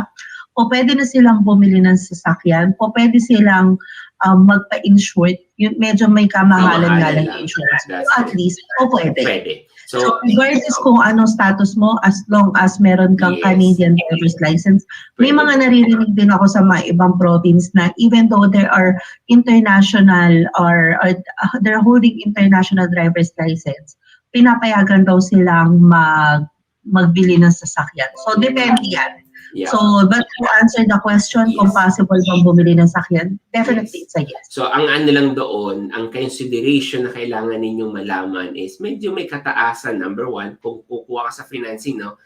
o pwede na silang bumili ng sasakyan, o pwede silang magpa-insure, medyo may kamahalan nga lang yung insurance. So at least, o pwede. So regardless kung anong status mo, as long as meron kang Canadian driver's license, may mga naririnig din ako sa mga ibang province na even though there are international or they're holding international driver's license, pinapayagan daw silang magbili ng sasakyan. So depende yan. Yeah. So, but to answer the question, kung possible bang bumili ng sakyan, definitely it's a yes. So, ang ano lang doon, ang consideration na kailangan ninyong malaman is medyo may kataasan, number one, kung kukuha ka sa financing, no,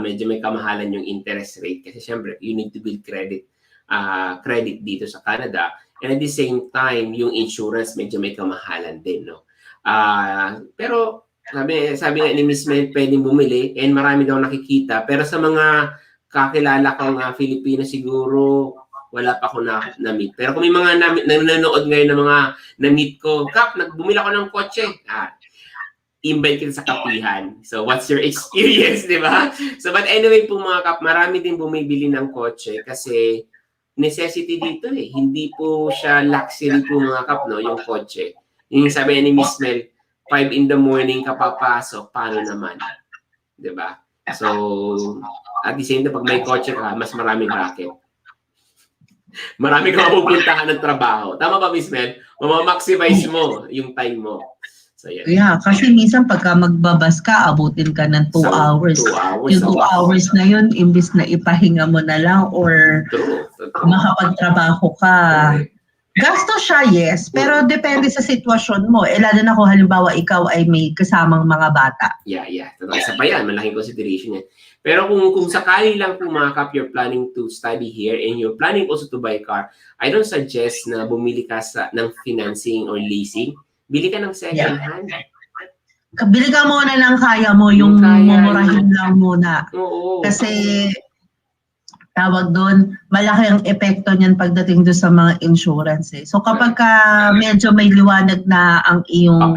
medyo may kamahalan yung interest rate. Kasi syempre, you need to build credit dito sa Canada. And at the same time, yung insurance medyo may kamahalan din, no. Pero, sabi nga ni Miss Mel, pwedeng bumili and marami daw nakikita. Pero sa mga kakilala kong Filipino siguro wala pa ako na-meet. Pero kung may mga nanonood ngayon ng mga na-meet ko, Kap, bumili ako ng kotse. Invite kita sa KAPehan. So, what's your experience, di ba? So, but anyway po mga Kap, marami din bumibili ng kotse kasi necessity dito eh. Hindi po siya luxury po mga Kap, no, yung kotse. Yung sabi ni Miss Mel, 5 in the morning ka papasok, paano naman? Di ba? So, at the same time, pag may kotse ka, mas maraming racket. Marami kang mapupuntahan ng trabaho. Tama ba, Miss Mel? Mamamaximize mo yung time mo. So, yan. Yeah, kasi minsan pagka magbabas ka, abutin ka ng 2 hours. Yung 2 hours na yun, imbis na ipahinga mo na lang or makapagtrabaho ka. Gasto siya, yes. Pero depende sa sitwasyon mo. Lalo na kung halimbawa ikaw ay may kasamang mga bata. Yeah. Totoo. Isa pa yan. Malaking consideration yan. Pero kung sakali lang po mga Kap, you're planning to study here and you're planning also to buy a car, I don't suggest na bumili ka ng financing or leasing. Bili ka ng second hand. Bili ka muna ng kaya mo, yung mumurahin lang muna. Oo. Kasi tawag doon, malaki ang epekto niyan pagdating doon sa mga insurance eh. So kapag medyo may liwanag na ang iyong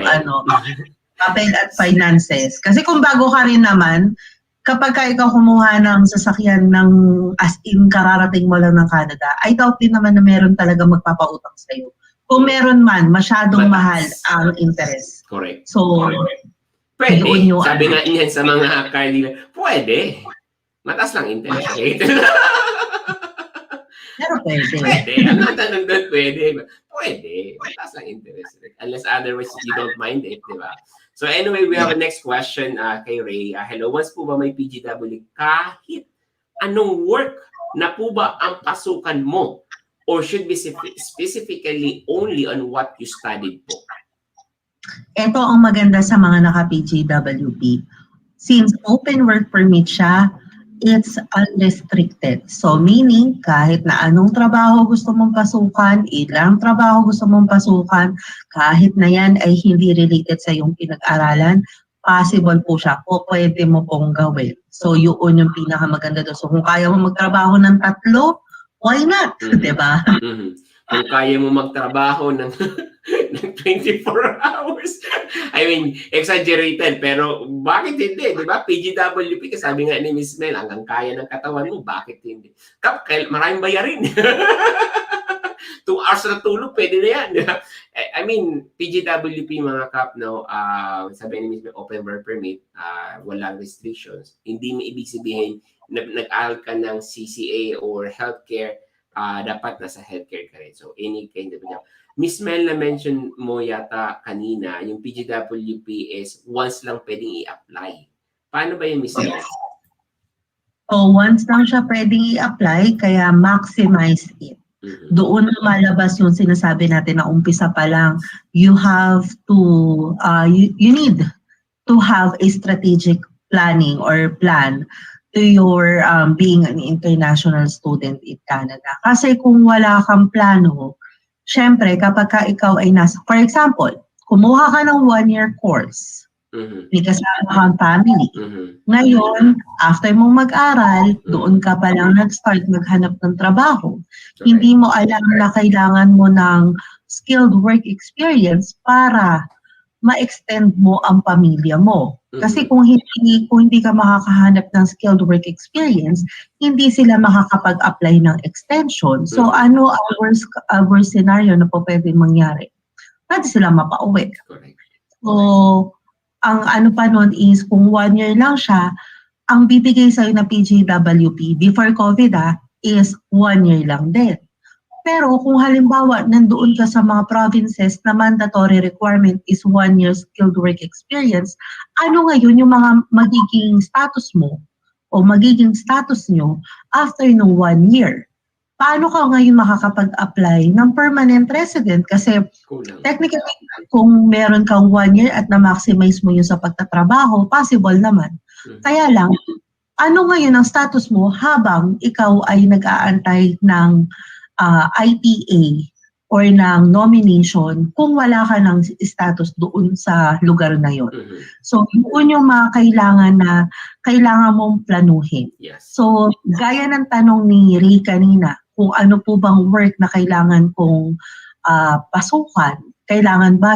papel at finances. Kasi kung bago ka rin naman, kapag ikaw kumuha ng sasakyan ng as in kararating mo lang ng Canada, I doubt din naman na meron talaga magpapautang sa iyo. Kung meron man, masyadong mahal ang interest. Correct. So, pwede. Sabi nga niyan sa mga car dealer, pwede. Mataas lang interest rate. Pero pwede. Pwede. Ang tanong doon, pwede. Pwede. Mataas lang interest rate. Unless otherwise you don't mind it, di ba? So anyway, we have a next question kay Ray. Hello, once po ba may PGW kahit anong work na po ba ang pasukan mo? Or should be specifically only on what you studied po? Ito ang maganda sa mga naka-PGWP. Since open work permit siya, it's unrestricted. So meaning, kahit na anong trabaho gusto mong pasukan, ilang trabaho gusto mong pasukan, kahit na yan ay hindi related sa iyong pinag-aralan, possible po siya. O pwede mo pong gawin. So yun yung pinakamaganda doon. So kung kaya mo magtrabaho ng 3, why not? Diba? Kung kaya mo magtrabaho ng 24 hours. I mean, exaggerated. Pero bakit hindi? Diba? PGWP, sabi nga ni Miss Mel, hanggang kaya ng katawan mo, bakit hindi? Kap, maraming bayarin. 2 hours na tulog, pwede na yan. Diba? I mean, PGWP mga Kap, no, sabi ni Miss Mel, open work permit, walang restrictions. Hindi mo ibig sabihin, nag-aral ka ng CCA or healthcare, dapat nasa healthcare ka rin. So, any kind of job. Miss Mel, na-mention mo yata kanina, yung PGWP is once lang pwedeng i-apply. Paano ba yung Miss Mel? So, once lang siya pwedeng i-apply, kaya maximize it. Doon lumalabas yung sinasabi natin na umpisa pa lang, you have to, you need to have a strategic planning or plan to your being an international student in Canada. Kasi kung wala kang plano, syempre kapag ikaw ay nasa, for example, kumuha ka ng 1-year course, may kasama kang family. Ngayon, after mong mag-aral, doon ka pa lang nag-start maghanap ng trabaho. Hindi mo alam na kailangan mo ng skilled work experience para ma-extend mo ang pamilya mo. Kasi kung hindi ka makakahanap ng skilled work experience, hindi sila makakapag-apply ng extension. So ano ang worst scenario na po pwede mangyari? Pwede sila mapauwi. Correct. So, ang ano pa nun is kung 1 year lang siya, ang bibigay sa'yo na PJWP before COVID is 1 year lang din. Pero kung halimbawa nandoon ka sa mga provinces na mandatory requirement is 1 year skilled work experience, ano ngayon yung mga magiging status mo o magiging status nyo after nung 1 year? Paano ka ngayon makakapag-apply ng permanent resident? Kasi technically, kung meron kang 1 year at na-maximize mo yun sa pagtatrabaho, possible naman. Kaya lang, ano ngayon ang status mo habang ikaw ay nag-aantay ng IPA or ng nomination kung wala ka ng status doon sa lugar na yon. So, yun yung mga kailangan mong planuhin. Yes. So, gaya ng tanong ni Ray kanina, kung ano po bang work na kailangan kong pasukan, kailangan ba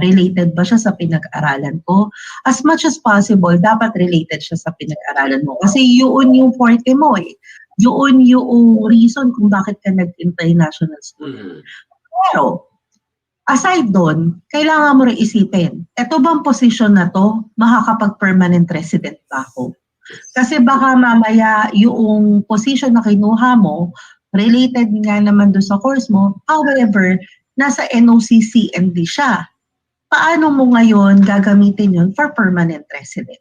related ba siya sa pinag-aralan ko? As much as possible, dapat related siya sa pinag-aralan mo. Kasi yun yung forte mo eh. Yun yung reason kung bakit ka nag-international student. Pero, aside doon, kailangan mo rin isipin, eto bang position na to, makakapag-permanent resident ba ako? Kasi baka mamaya yung position na kinuha mo, related nga naman doon sa course mo, however, nasa NOCC&D siya. Paano mo ngayon gagamitin yun for permanent resident?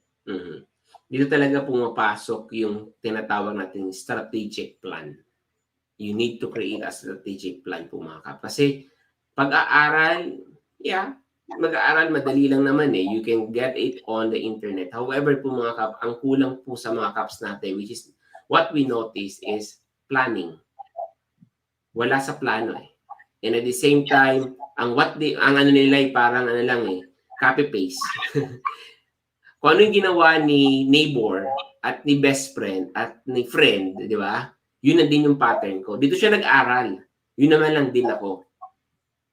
Dito talaga pumapasok yung tinatawag natin strategic plan. You need to create a strategic plan po mga kap. Kasi pag-aaral, mag-aaral madali lang naman eh. You can get it on the internet. However po mga kap, ang kulang po sa mga kaps natin, which is what we notice is planning. Wala sa plano eh. And at the same time, ang ano nila ay parang ano lang eh, copy-paste. Kung ano yung ginawa ni neighbor at ni best friend at ni friend, di ba? Yun na din yung pattern ko. Dito siya nag-aral. Yun naman lang din ako.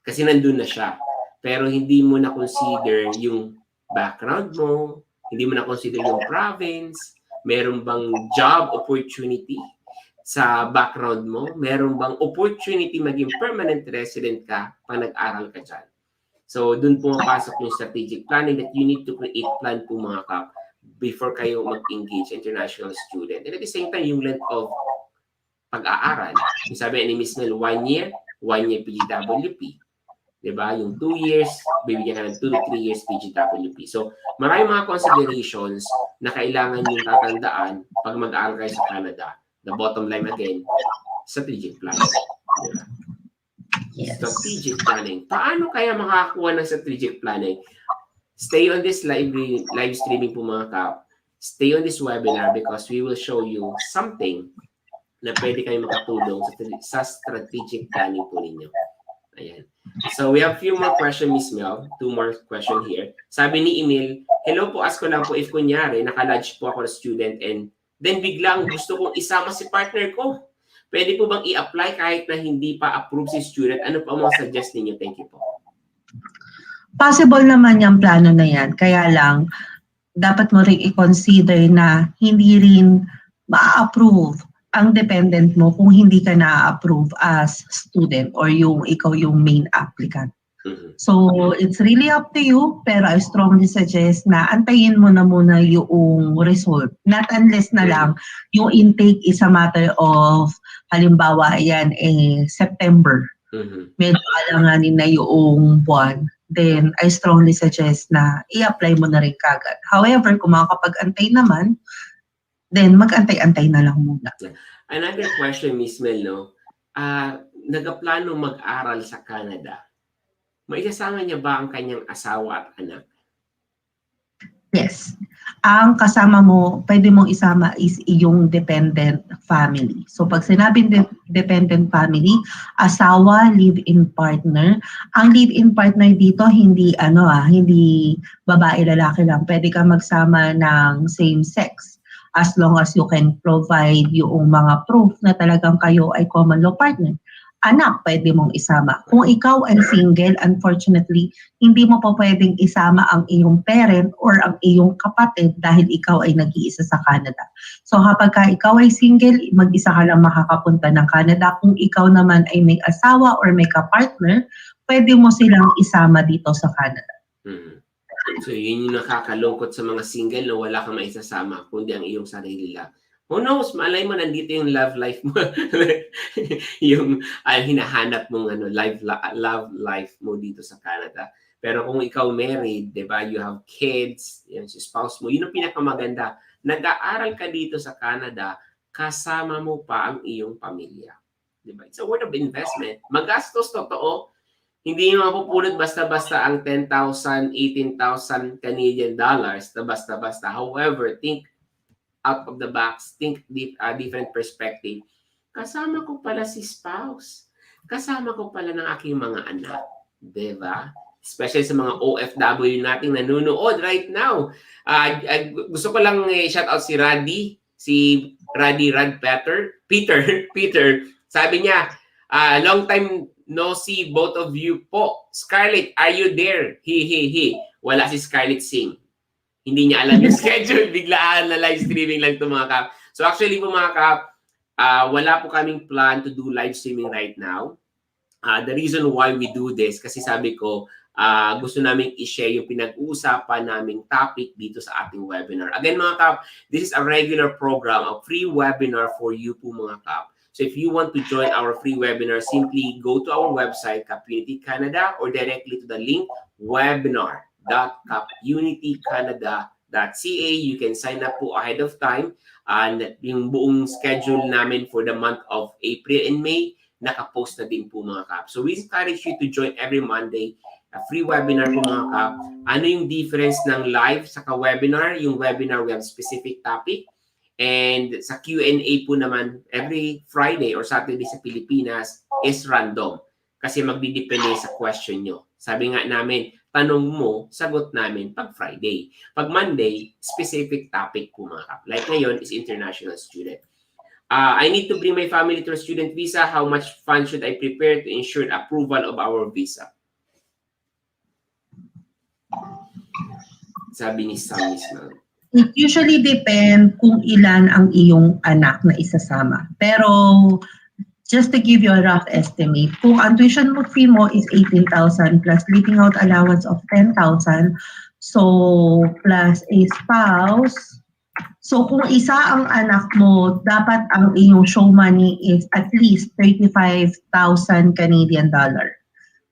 Kasi nandun na siya. Pero hindi mo na-consider yung background mo, hindi mo na-consider yung province, meron bang job opportunity sa background mo, meron bang opportunity maging permanent resident ka pag nag-aral ka dyan. So, dun pumapasok yung strategic planning that you need to create plan po mga kap before kayo mag-engage international student. And at the same time, yung length of pag-aaral. Yung sabi ni Ms. Mel, 1 year PGWP. Diba? Yung 2 years, bibigyan ka ng 2 to 3 years PGWP. So, maraming mga considerations na kailangan yung tatandaan pag mag-aaral kayo sa Canada. The bottom line again, strategic planning. Diba? Yes. Strategic planning. Paano kaya makakakuha ng strategic planning? Stay on this live streaming po mga kap. Stay on this webinar because we will show you something na pwede kayo makatulong sa strategic planning po ninyo. Ayan. So we have few more questions, Miss Mel. 2 more questions here. Sabi ni Emil, hello po, ask ko lang po if kunyari, naka-lodge po ako na student and then biglang gusto kong isama si partner ko. Pwede po bang i-apply kahit na hindi pa approve si student? Ano po ang mga suggest ninyo? Thank you po. Possible naman yung plano na yan. Kaya lang, dapat mo rin i-consider na hindi rin ma-approve ang dependent mo kung hindi ka na-approve as student or ikaw yung main applicant. So, it's really up to you, pero I strongly suggest na antayin mo na muna yung result. Not unless na lang yung intake is a matter of, halimbawa, ayan, September. Medyo alanganin na yung buwan. Then, I strongly suggest na i-apply mo na rin kagad. However, kung makakapag-antay naman, then mag-antay-antay na lang muna. Another question, Miss Mel, no? Nagaplano mag-aral sa Canada. Maisasama niya ba ang kanyang asawa at anak? Yes. Ang kasama mo, pwede mong isama is yung dependent family. So pag sinabing dependent family, asawa, live-in partner. Ang live-in partner dito hindi hindi babae lalaki lang. Pwede ka magsama ng same sex as long as you can provide yung mga proof na talagang kayo ay common law partner. anak, pwede mong isama. Kung ikaw ay single, unfortunately, hindi mo pa pwedeng isama ang iyong parent or ang iyong kapatid dahil ikaw ay nag-iisa sa Canada. So kapag ka ikaw ay single, mag-isa ka lang makakapunta ng Canada. Kung ikaw naman ay may asawa or may kapartner, pwede mo silang isama dito sa Canada. So yun yung nakakalungkot sa mga single na wala kang maisasama kundi ang iyong sarili lang. Who knows, malay mo nandito yung love life mo. Yung hinahanap mong love life mo dito sa Canada. Pero kung ikaw married, 'di ba? You have kids, yung si spouse mo, yun ang pinakamaganda. Nag-aaral ka dito sa Canada, kasama mo pa ang iyong pamilya. 'Di ba? It's a word of investment. Magastos, totoo. Hindi mo mapupulot basta-basta ang 10,000, 18,000 Canadian dollars na basta-basta. However, think out of the box, think different perspective. Kasama ko pala si spouse. Kasama ko pala ng aking mga anak. Diba? Especially sa mga OFW nating nanonood right now. Gusto ko lang shout out si Raddy, Peter. Sabi niya, long time no see both of you po. Scarlett, are you there? He. Wala si Scarlett Singh. Hindi niya alam yung schedule. Biglaan na live streaming lang ito mga kap. So actually po mga kap, wala po kaming plan to do live streaming right now. The reason why we do this, kasi sabi ko, gusto namin i-share yung pinag-uusapan naming topic dito sa ating webinar. Again mga kap, this is a regular program, a free webinar for you po mga kap. So if you want to join our free webinar, simply go to our website, KAPmunity Canada, or directly to the link webinar.kapunitycanada.ca. You can sign up po ahead of time. And yung buong schedule namin for the month of April and May, nakapost na din po mga kap. So we encourage you to join every Monday. A free webinar po mga kap. Ano yung difference ng live sa ka-webinar? Yung webinar, we have specific topic. And sa Q&A po naman, every Friday or Saturday sa Pilipinas is random. Kasi magdidepende sa question nyo. Sabi nga namin, tanong mo, sagot namin pag Friday. Pag Monday, specific topic po mga kap. Like ngayon is international student. I need to bring my family to a student visa. How much funds should I prepare to ensure approval of our visa? Sabi ni Sam mismo. It usually depend kung ilan ang iyong anak na isasama. Pero just to give you a rough estimate, kung ang tuition fee mo is 18,000 plus living out allowance of 10,000, so plus a spouse, so kung isa ang anak mo, dapat ang iyong show money is at least 35,000 Canadian dollar.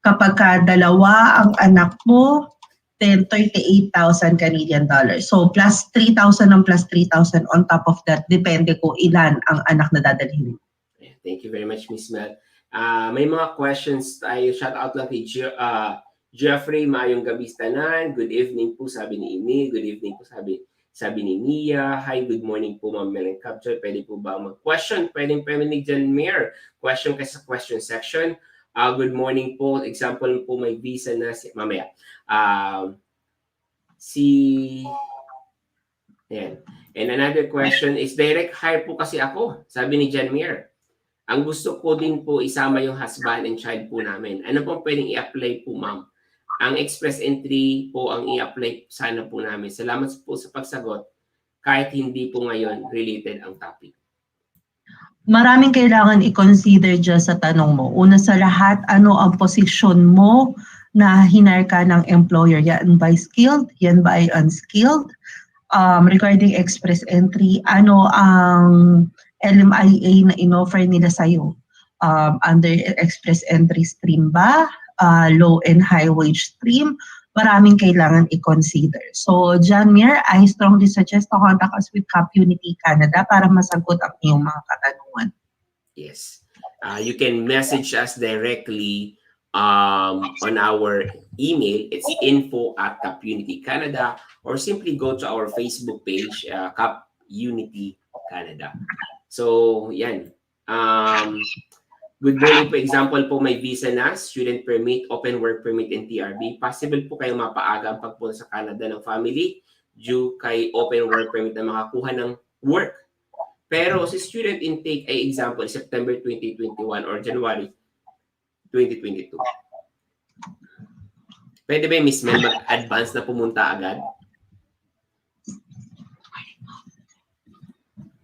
Kapag ka dalawa ang anak mo, then 38,000 Canadian dollars. So plus 3,000 and plus 3,000 on top of that, depende kung ilan ang anak na dadalhin. Thank you very much, Miss Mel. May mga questions tayo. Shout out lang kay Jeffrey, maayong gabi tanan. Good evening po, sabi ni Amy. Good evening po, sabi ni Mia. Hi, good morning po, Ma'am Mel and Capture. Pwede po ba mag-question? Pwede ni John Mayer. Question kasi sa question section. Good morning po. Example po, may visa na mamaya. Ayan. And another question is, direct hire po kasi ako, sabi ni John Mayer. Ang gusto ko din po isama yung husband and child po namin. Ano po pwedeng i-apply po, ma'am? Ang express entry po ang i-apply sana po namin. Salamat po sa pagsagot. Kahit hindi po ngayon related ang topic. Maraming kailangan i-consider dyan sa tanong mo. Una sa lahat, ano ang posisyon mo na hinire ka ng employer? Yan ba skilled? Yan ba ay unskilled? Regarding express entry, ano ang LMIA na in-offer nila sa'yo? Under express entry stream ba? Low and high wage stream? Maraming kailangan i-consider. So, John Mir, I strongly suggest to contact us with KAPmunity Canada para masagot ang iyong mga katanungan. Yes. You can message us directly on our email. It's info@KAPmunity Canada, or simply go to our Facebook page, KAPmunity Canada. So, yan. Good morning po. Example po, may visa na, student permit, open work permit, and TRB. Possible po kayong mapaaga ang pagpunta sa Canada ng family due kay open work permit na makakuha ng work. Pero si student intake ay example, September 2021 or January 2022. Pwede ba yung Miss Mel mag-advance na pumunta agad?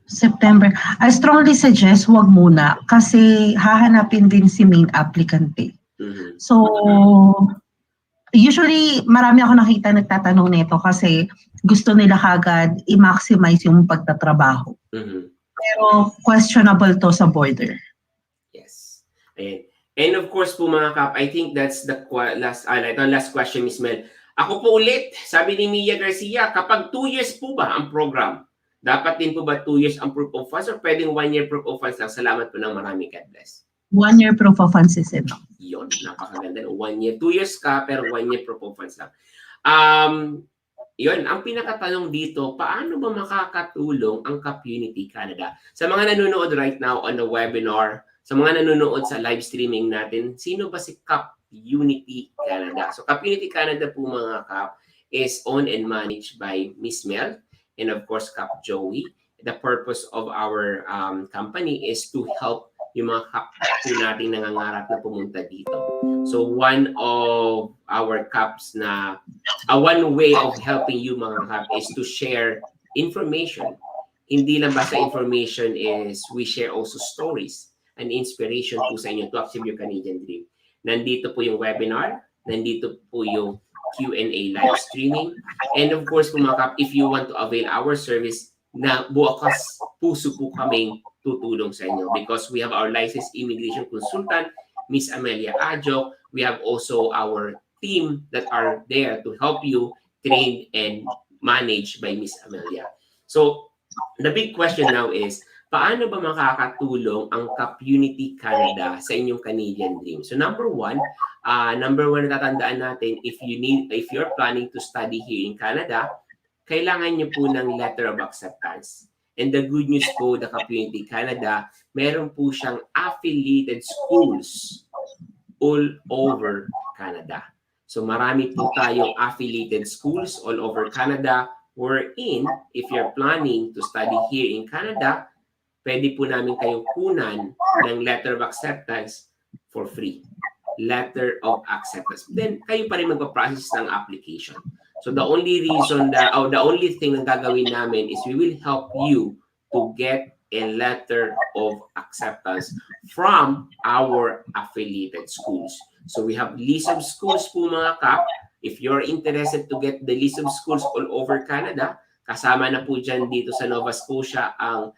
September. I strongly suggest wag muna kasi hahanapin din si main applicant eh. Mhm. So, usually marami ako nakita nagtatanong nito kasi gusto nila kagad i-maximize yung pagtatrabaho. Mhm. Pero questionable to sa border. Yes. Ayan. And of course po mga kap, I think that's the last question, Miss Mel. Ako po ulit, sabi ni Mia Garcia, kapag 2 years po ba ang program, dapat din po ba 2 years ang proof of funds or pwedeng 1 year proof of funds lang? Salamat po ng marami, God bless. 1 year proof of funds is enough. Yun, napakaganda. 1 year, 2 years ka, pero 1 year proof of funds lang. Yun, ang pinakatanong dito, paano ba makakatulong ang KAPmunity Canada? Sa mga nanonood right now on the webinar, sa mga nanonood sa live streaming natin, sino ba si KAPmunity Canada? So KAPmunity Canada po mga kap is owned and managed by Miss Mel and of course Kap Joey. The purpose of our company is to help yung mga kap po natin nangangarap na pumunta dito. So one of our kaps na, one way of helping you mga kap is to share information. Hindi lang basta information is we share also stories and inspiration po sa inyo to achieve your Canadian dream. Nandito po yung webinar, nandito po yung Q&A live streaming, and of course po mga kap, if you want to avail our service, na bukas puso po kaming tutulong sa inyo because we have our licensed immigration consultant, Miss Amelia Adjo. We have also our team that are there to help you, trained and managed by Miss Amelia. So, the big question now is, paano ba makakatulong ang KAPmunity Canada sa inyong Canadian dream? So number one natatandaan natin, if you're planning to study here in Canada, kailangan niyo po ng letter of acceptance. And the good news po, the KAPmunity Canada, meron po siyang affiliated schools all over Canada. So marami po tayong affiliated schools all over Canada wherein, if you're planning to study here in Canada, pwede po namin kayong kunan ng letter of acceptance for free. Letter of acceptance. Then, kayo pa rin magpa-process ng application. So, the only thing na gagawin namin is we will help you to get a letter of acceptance from our affiliated schools. So, we have list of schools po mga kap. If you're interested to get the list of schools all over Canada, kasama na po dyan dito sa Nova Scotia ang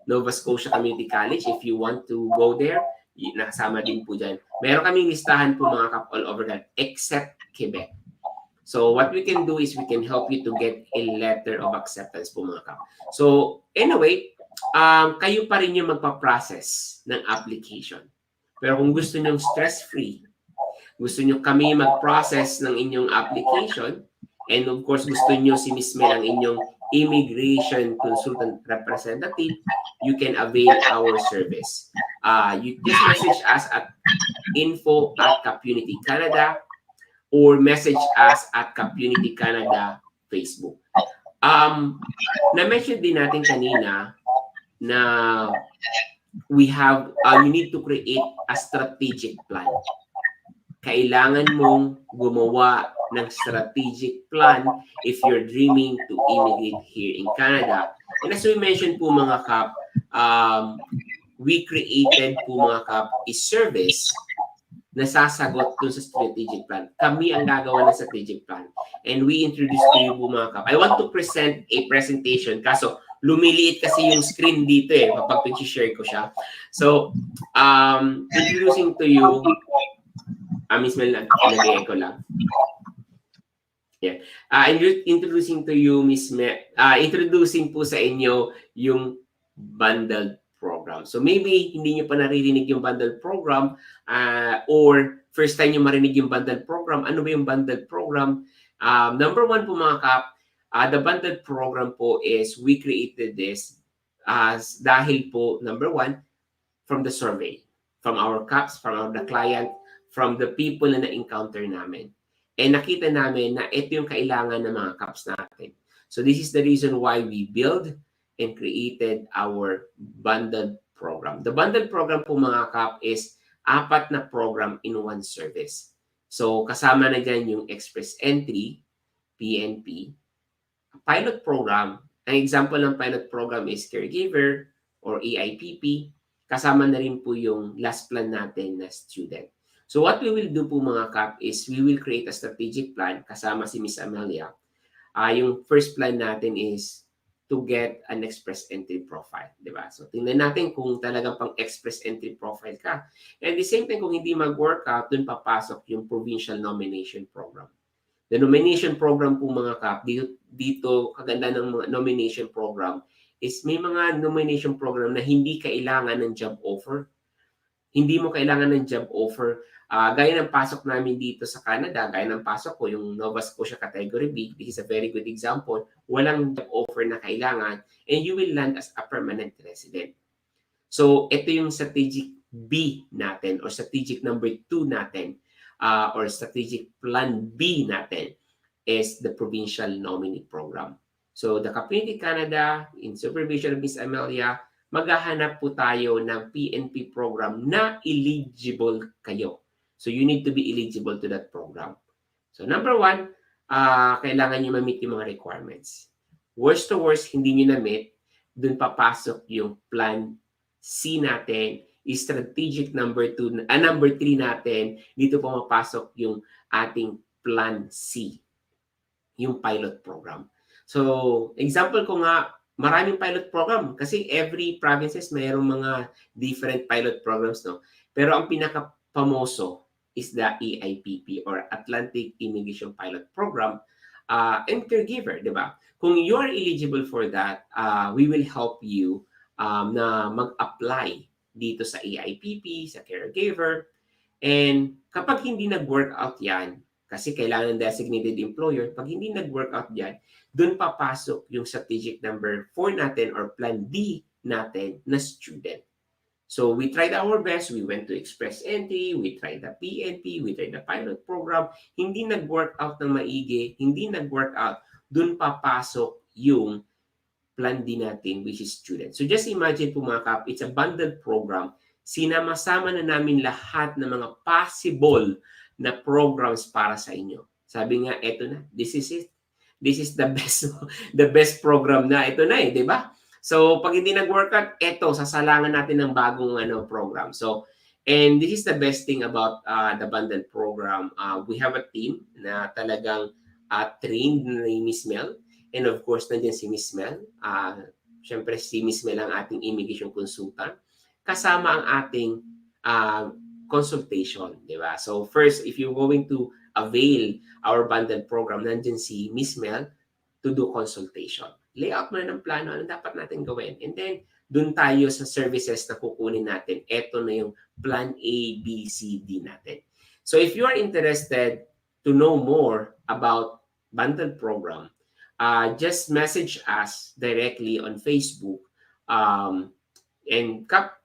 Nova Scotia Community College. If you want to go there, nakasama din po dyan. Meron kaming listahan po mga kap all over that except Quebec. So what we can do is we can help you to get a letter of acceptance po mga kap. So anyway, kayo pa rin yung magpa-process ng application. Pero kung gusto nyo stress-free, gusto nyo kami mag-process ng inyong application, and of course gusto nyo si Miss Mel ang inyong immigration consultant representative, you can avail our service. You just message us at info@KAPmunity Canada or message us at KAPmunity Canada Facebook. Na-mention din natin kanina na you need to create a strategic plan. Kailangan mong gumawa ng strategic plan if you're dreaming to immigrate here in Canada. And as we mentioned po mga kap, we created po mga kap a service na sasagot dun sa strategic plan. Kami ang gagawa ng strategic plan. And we introduce to you po mga kap. I want to present a presentation kaso lumiliit kasi yung screen dito eh kapag i-share ko siya. So, introducing to you Miss Mel, nag-echo lang. Yeah. Introducing to you, Miss Mel, introducing po sa inyo yung bundled program. So maybe hindi nyo pa naririnig yung bundled program or first time nyo marinig yung bundled program. Ano ba yung bundled program? Number one po mga kap, the bundled program po is we created this dahil po, number one, from the survey, from our caps, from the client, from the people na na-encounter namin. And nakita namin na ito yung kailangan ng mga caps natin. So this is the reason why we build and created our bundled program. The bundled program po mga kap is 4 na program in one service. So, kasama na dyan yung Express Entry, PNP, pilot program. Ang example ng pilot program is caregiver or AIPP. Kasama na rin po yung last plan natin na student. So what we will do po mga Kap is we will create a strategic plan kasama si Miss Amelia. Yung first plan natin is to get an express entry profile, di ba? So tingnan natin kung talagang pang express entry profile ka. And at the same time, kung hindi mag-workout, dun papasok yung provincial nomination program. The nomination program po mga Kap, dito kaganda ng mga nomination program is may mga nomination program na hindi kailangan ng job offer. Hindi mo kailangan ng job offer. Gaya ng pasok namin dito sa Canada, gaya ng pasok ko, yung Nova Scotia Category B, this is a very good example. Walang job offer na kailangan and you will land as a permanent resident. So, ito yung strategic B natin or strategic number 2 natin or strategic plan B natin is the provincial nominee program. So, the KAPmunity Canada, in supervision of Ms. Amelia, maghahanap po tayo ng PNP program na eligible kayo. So, you need to be eligible to that program. So, number 1, kailangan nyo ma-meet yung mga requirements. Worst to worst, hindi nyo na-meet, dun papasok yung plan C natin, strategic number 3 natin, dito pumapasok yung ating plan C, yung pilot program. So, example ko nga, maraming pilot program kasi every provinces mayroong mga different pilot programs, no? Pero ang pinaka-pamoso is the AIPP or Atlantic Immigration Pilot Program and caregiver, di ba? Kung you are eligible for that, we will help you na mag-apply dito sa AIPP, sa caregiver. And kapag hindi nag-workout yan, kasi kailangan ng designated employer, pag hindi nag-workout yan, doon papasok yung strategic number 4 natin or plan D natin na student. So we tried our best. We went to Express Entry, we tried the PNP, we tried the pilot program. Hindi nag-workout ng maigi, hindi nag-workout, doon papasok yung plan D natin, which is student. So just imagine po mga Kap, it's a bundled program. Sinama-sama na namin lahat ng mga possible na programs para sa inyo. Sabi nga, eto na, this is it. This is the best program na. Ito na di ba? So, pag hindi nag-workout, eto, sasalangan natin ng bagong program. So, and this is the best thing about the bundled program. We have a team na talagang trained ni Miss Mel. And of course, nandiyan si Miss Mel. Siyempre, si Miss Mel ang ating immigration consultant. Kasama ang ating consultation, di ba? So first, if you're going to avail our bundled program, nandiyan si Miss Mel to do consultation. Layout mo na ng plano, ano dapat natin gawin. And then, dun tayo sa services na kukunin natin. Ito na yung plan A, B, C, D natin. So if you are interested to know more about bundled program, just message us directly on Facebook. And Kap,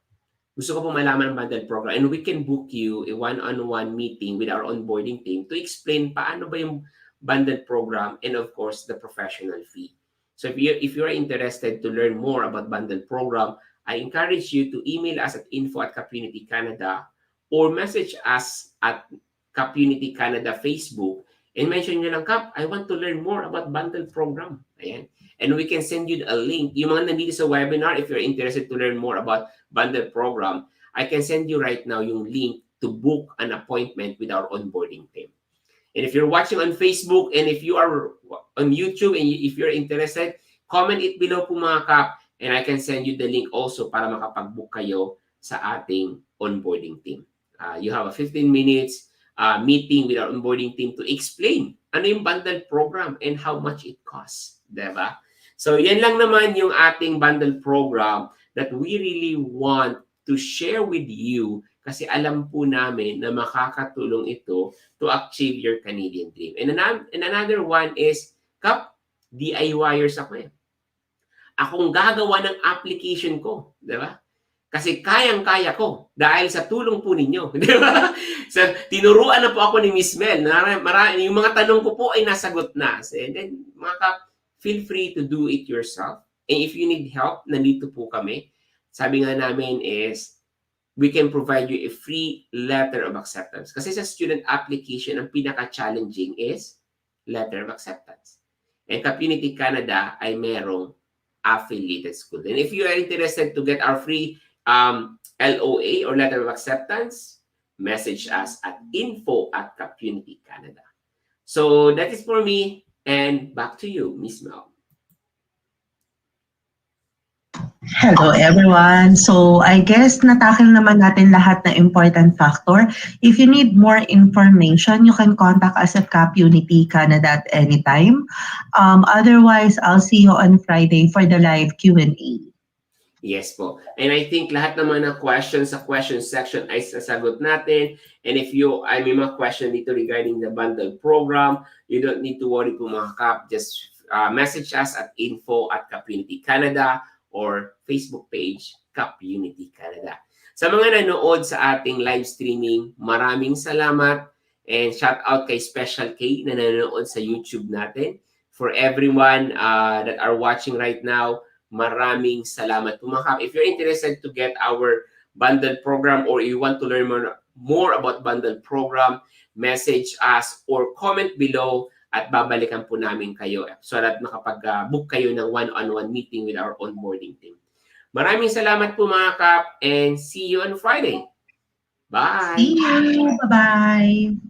gusto ko pong malaman ng bundled program and we can book you a one-on-one meeting with our onboarding team to explain paano ba yung bundled program and of course the professional fee. So if you are interested to learn more about bundled program, I encourage you to email us at info@KAPmunity Canada or message us at KAPmunity Canada Facebook and mention nyo lang, Kap, I want to learn more about bundled program. Ayan. And we can send you a link. Yung mga nandito sa webinar, if you're interested to learn more about bundled program, I can send you right now yung link to book an appointment with our onboarding team. And if you're watching on Facebook and if you are on YouTube and if you're interested, comment it below po mga Kap and I can send you the link also para makapag-book kayo sa ating onboarding team. You have a 15 minutes meeting with our onboarding team to explain ano yung bundled program and how much it costs. Diba? So, yan lang naman yung ating bundled program that we really want to share with you kasi alam po namin na makakatulong ito to achieve your Canadian dream. And another one is, Kap, DIYers ako eh. Akong gagawa ng application ko. Diba? Kasi kayang-kaya ko dahil sa tulong po ninyo. Di ba? So, tinuruan na po ako ni Miss Mel. Yung mga tanong ko po ay nasagot na. And then, mga Kap, feel free to do it yourself. And if you need help, nandito po kami. Sabi nga namin is, we can provide you a free letter of acceptance. Kasi sa student application, ang pinaka-challenging is letter of acceptance. And KAPunity Canada ay merong affiliated school. And if you are interested to get our free LOA or letter of acceptance, message us at info@KAPunity Canada. So that is for me, and back to you, Miss Mel. Hello everyone. So I guess natakil naman natin lahat na important factor. If you need more information, you can contact us at KAPunity Canada at any time. Otherwise, I'll see you on Friday for the live Q&A. Yes po. And I think lahat naman ng questions sa question section ay sasagot natin. And if ay may mga question dito regarding the bundle program, you don't need to worry po mga Kap. Just message us at info@KAPunity Canada or Facebook page, KAPunity Canada. Sa mga nanood sa ating live streaming, maraming salamat. And shout out kay Special K na nanonood sa YouTube natin. For everyone that are watching right now, maraming salamat po mga Kap. If you're interested to get our bundle program or you want to learn more about bundle program, message us or comment below at babalikan po namin kayo so that makapag-book kayo ng one-on-one meeting with our onboarding team. Maraming salamat po mga Kap and see you on Friday. Bye! See you! Bye-bye!